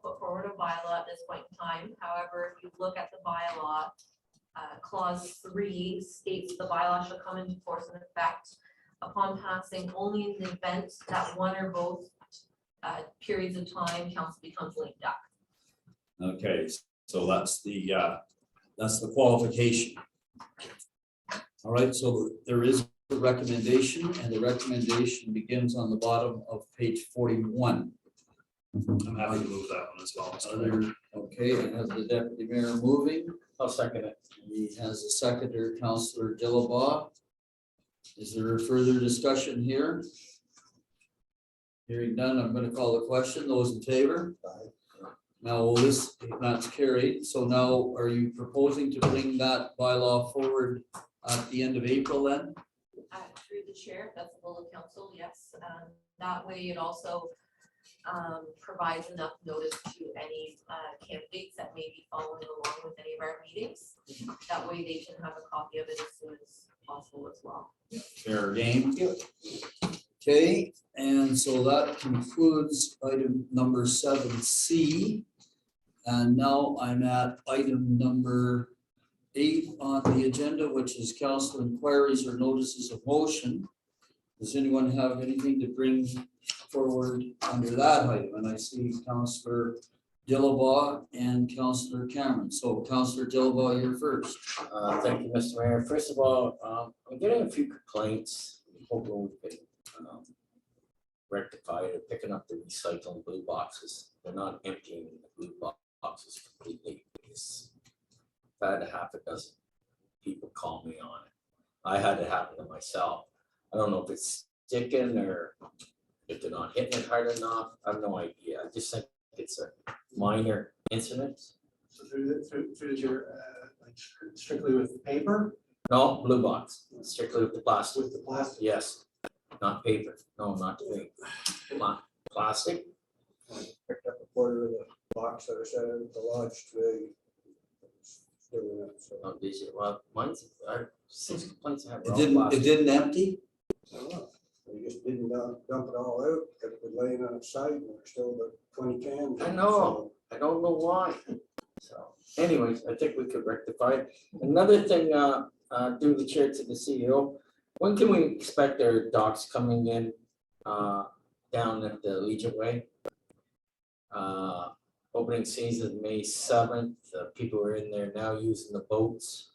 S8: put forward a bylaw at this point in time. However, if you look at the bylaw, clause 3 states the bylaw shall come into force and effect upon passing only in the event that one or both periods of time council becomes lame duck.
S1: Okay, so that's the qualification. All right, so there is a recommendation, and the recommendation begins on the bottom of page 41.
S7: I'm happy to move that one as well.
S1: Other, okay, I have the deputy mayor moving.
S4: I'll second it.
S1: He has a seconder, Councillor Dillabaugh. Is there further discussion here? Hearing none, I'm gonna call the question. Those in favor? Now, that's carried. So now are you proposing to bring that bylaw forward at the end of April then?
S8: Through the chair, if that's the will of council, yes. That way it also provides enough notice to any candidates that may be following along with any of our meetings. That way they can have a copy of it as soon as possible as well.
S1: Fair game. Okay, and so that concludes item number 7C. And now I'm at item number 8 on the agenda, which is council inquiries or notices of motion. Does anyone have anything to bring forward under that item? And I see Councillor Dillabaugh and Councillor Cameron. So Councillor Dillabaugh, you're first.
S4: Thank you, Mr. Mayor. First of all, I'm getting a few complaints. Hoping we can rectify it, picking up the recycling blue boxes. They're not emptying the blue boxes completely. I've had half a dozen people call me on it. I had it happen to myself. I don't know if it's sticking or if they're not hitting it hard enough. I have no idea. I just think it's a minor incident.
S3: So through the chair, like strictly with paper,
S4: No, blue box, strictly with the plastic.
S3: with the plastic.
S4: Yes, not paper. No, not the plastic.
S6: Picked up a quarter of the box that I said at the lodge today. Still in it, so.
S4: Oh, these are, well, mine's, 6 complaints I have. are all
S1: It
S4: plastic.
S1: didn't empty?
S6: I don't know. We just didn't dump it all out, because it was laying on its side, and there's still about 20 cans.
S4: I know. I don't know why. So anyways, I think we could rectify it. Another thing, do the chair to the CEO. When can we expect their docks coming in down at the Legion Way? Opening season May 7th. People are in there now using the boats.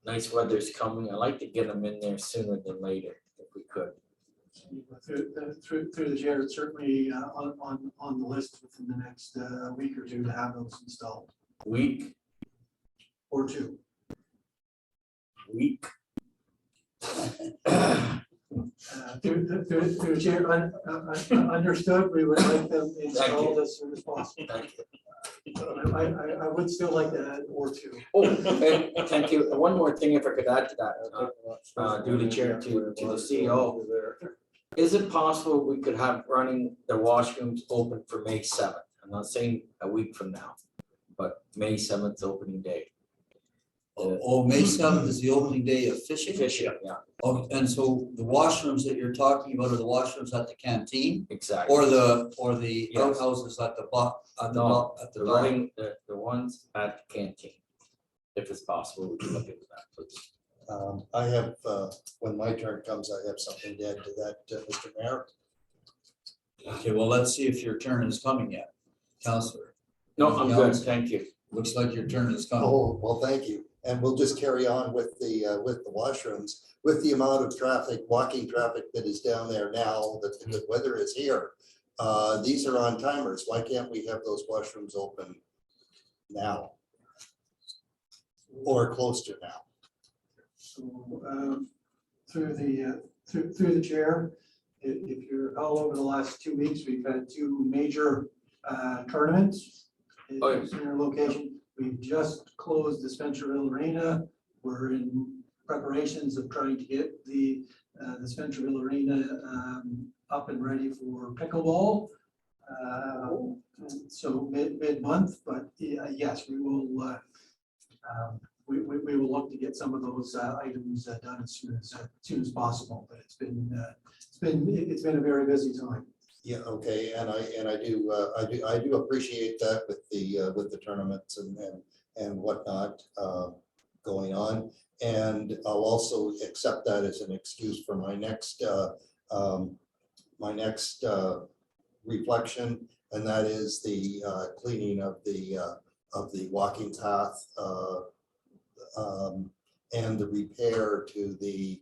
S4: Nice weather's coming. I like to get them in there sooner than later if we could.
S3: Through the chair, it's certainly on the list within the next week or two to have those installed,
S4: Week.
S3: or 2.
S4: Week.
S3: Through the chair, understood, we would like them installed as soon as possible.
S4: Thank you.
S3: I would still like to add or 2.
S4: Oh, and thank you. One more thing, if I could add to that, do the chair to the CEO. Is it possible we could have running the washrooms open for May 7th? I'm not saying a week from now, but May 7th opening day.
S1: Oh, May 7th is the opening day of fishing?
S4: Fishing, yeah,
S1: Oh, and so the washrooms that you're talking about are the washrooms at the canteen
S4: exactly.
S1: or the
S4: Yes.
S1: outhouses at the
S4: No,
S1: at the
S4: The
S1: dock?
S4: running, the ones at the canteen. If it's possible, we can look into that, please.
S2: I have, when my turn comes, I have something to add to that, Mr. Mayor.
S1: Okay, well, let's see if your turn is coming yet, Counselor.
S4: No, I'm
S1: Anything
S4: good,
S1: else?
S4: thank you.
S1: Looks like your turn is coming.
S2: Oh, well, thank you. And we'll just carry on with the washrooms, with the amount of traffic, walking traffic that is down there now that the good weather is here. These are on timers. Why can't we have those washrooms open now? Or close to now?
S3: So through the chair, if you're all over the last 2 weeks, we've had 2 major tournaments in
S4: Oh, yeah.
S3: our location. We've just closed the Spencerville Arena. We're in preparations of trying to get the Spencerville Arena up and ready for pickleball. So mid-month, but yes, we will we will look to get some of those items done as soon as possible, but it's been a very busy time.
S2: Yeah, okay, and I do appreciate that with the tournaments and whatnot going on. And I'll also accept that as an excuse for my next reflection, and that is the cleaning of the walking path and the repair to the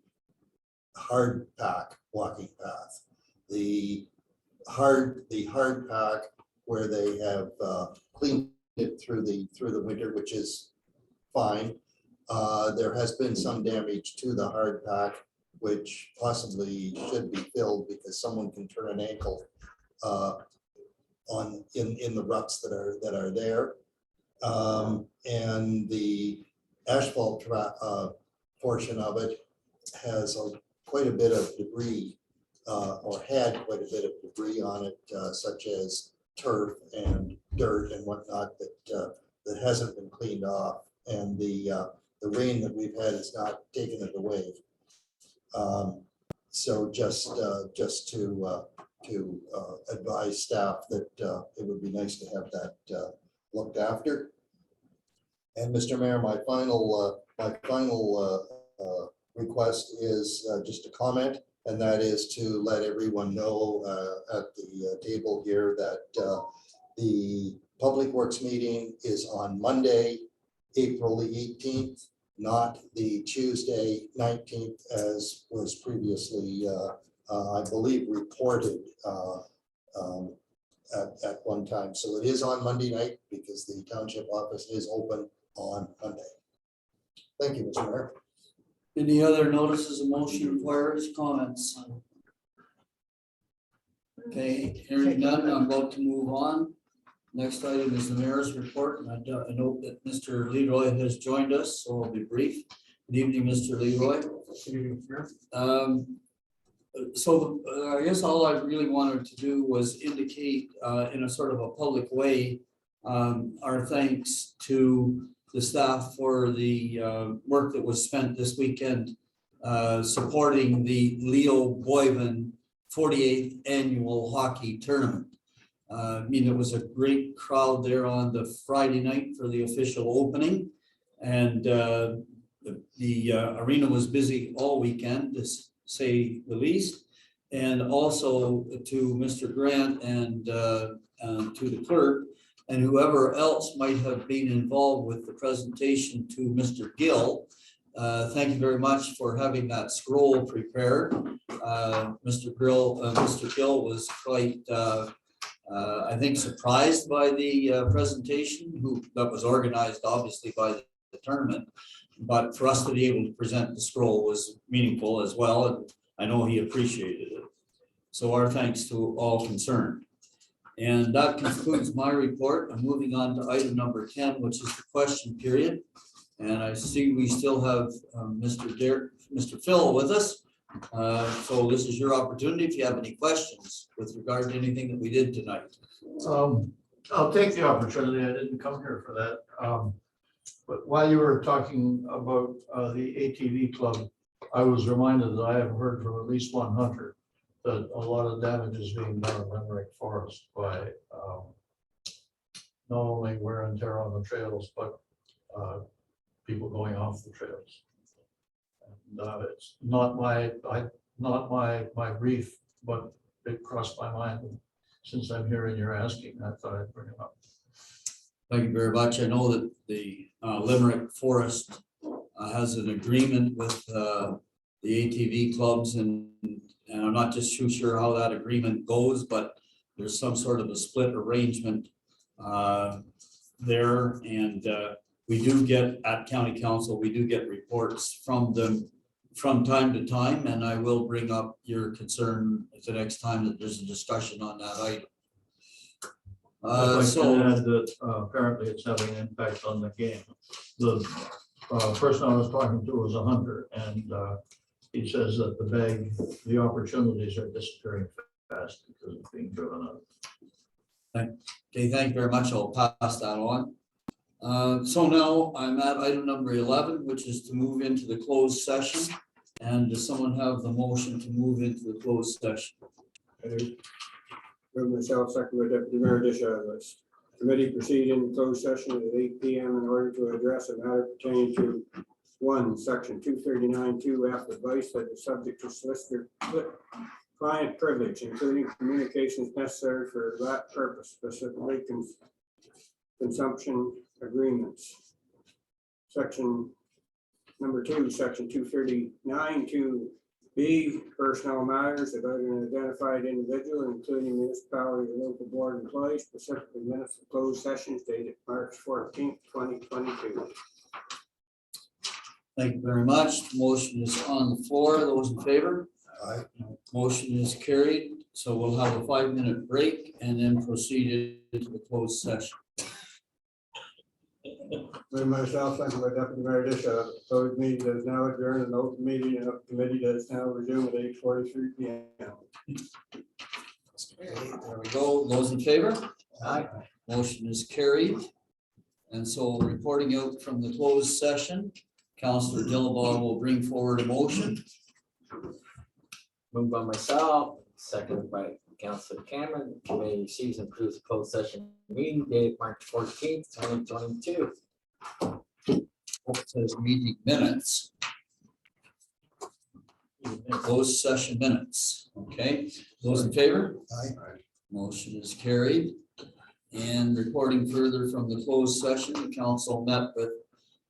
S2: hard pack walking path. The hard pack where they have cleaned it through the winter, which is fine. There has been some damage to the hard pack, which possibly should be filled because someone can turn an ankle in the ruts that are there. And the asphalt portion of it has quite a bit of debris or had quite a bit of debris on it, such as turf and dirt and whatnot that hasn't been cleaned off. And the rain that we've had has not taken it away. So just to advise staff that it would be nice to have that looked after. And Mr. Mayor, my final request is just a comment, and that is to let everyone know at the table here that the Public Works meeting is on Monday, April the 18th, not the Tuesday 19th, as was previously, I believe, reported at one time. So it is on Monday night because the township office is open on Monday. Thank you, Mr. Mayor.
S1: Any other notices of motion, inquiries, comments? Okay, hearing none, I'm about to move on. Next item is the mayor's report, and I note that Mr. Leroy has joined us, so I'll be brief. Good evening, Mr. Leroy. So I guess all I really wanted to do was indicate in a sort of a public way our thanks to the staff for the work that was spent this weekend supporting the Leo Boyven 48th annual hockey tournament. I mean, it was a great crowd there on the Friday night for the official opening, and the arena was busy all weekend, to say the least. And also to Mr. Grant and to the clerk and whoever else might have been involved with the presentation to Mr. Gill. Thank you very much for having that scroll prepared. Mr. Gill was quite, I think, surprised by the presentation that was organized obviously by the tournament. But for us to be able to present the scroll was meaningful as well, and I know he appreciated it. So our thanks to all concerned. And that concludes my report. I'm moving on to item number 10, which is the question period. And I see we still have Mr. Phil with us. So this is your opportunity if you have any questions with regard to anything that we did tonight.
S10: I'll take the opportunity. I didn't come here for that. But while you were talking about the ATV club, I was reminded that I have heard from at least one hunter that a lot of damage is being done in Limerick Forest by not only wear and tear on the trails, but people going off the trails. And it's not my brief, but it crossed my mind. And since I'm here and you're asking, I thought I'd bring it up.
S1: Thank you very much. I know that the Limerick Forest has an agreement with the ATV clubs and I'm not just too sure how that agreement goes, but there's some sort of a split arrangement there. And we do get, at county council, we do get reports from them from time to time, and I will bring up your concern the next time that there's a discussion on that item.
S10: I'd like
S1: So.
S10: to add that apparently it's having an impact on the game. The person I was talking to was a hunter, and he says that the opportunities are disappearing fast because it's being driven up.
S1: Okay, thank you very much. I'll pass that on. So now I'm at item number 11, which is to move into the closed session. And does someone have the motion to move into the closed session?
S6: Move myself, second by Deputy Mayor Disha. Committee proceed in closed session at 8 PM in order to address a matter pertaining to 1, section 239(2)(f) advice that is subject to solicitor client privilege, including communications necessary for that purpose, specifically consumption agreements. Section number 2, section 239(2)(b), personnel matters about an identified individual, including municipality or local board employees, specifically minutes of closed sessions dated March 14th, 2022.
S1: Thank you very much. Motion is on the floor. Those in favor?
S2: Aye.
S1: Motion is carried. So we'll have a 5-minute break and then proceed into the closed session.
S6: Move myself, second by Deputy Mayor Disha. Closed meeting is now adjourned and open meeting of the committee does now resume at 8:43 PM.
S1: There we go. Those in favor? Aye. Motion is carried. And so reporting out from the closed session, Councillor Dillabaugh will bring forward a motion.
S4: Moved by myself, seconded by Councilor Cameron. Committee receives and approves the closed session meeting dated March 14th, 2022.
S1: It says meeting minutes. Closed session minutes. Okay, those in favor?
S2: Aye.
S1: Motion is carried. And reporting further from the closed session, the council met with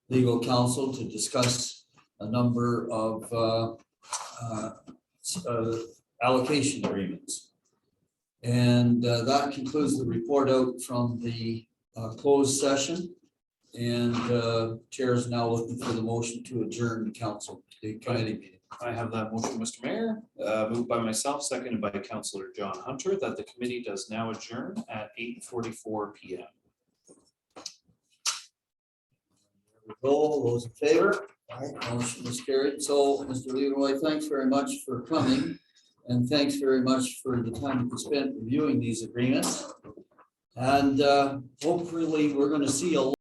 S1: legal counsel to discuss a number of allocation agreements. And that concludes the report out from the closed session. And chair is now looking for the motion to adjourn the council, the committee meeting.
S7: I have that motion, Mr. Mayor, moved by myself, seconded by Councillor John Hunter, that the committee does now adjourn at 8:44 PM.
S1: All those in favor? Motion is carried. So, Mr. Leroy, thanks very much for coming. And thanks very much for the time you spent reviewing these agreements. And hopefully, we're going to see a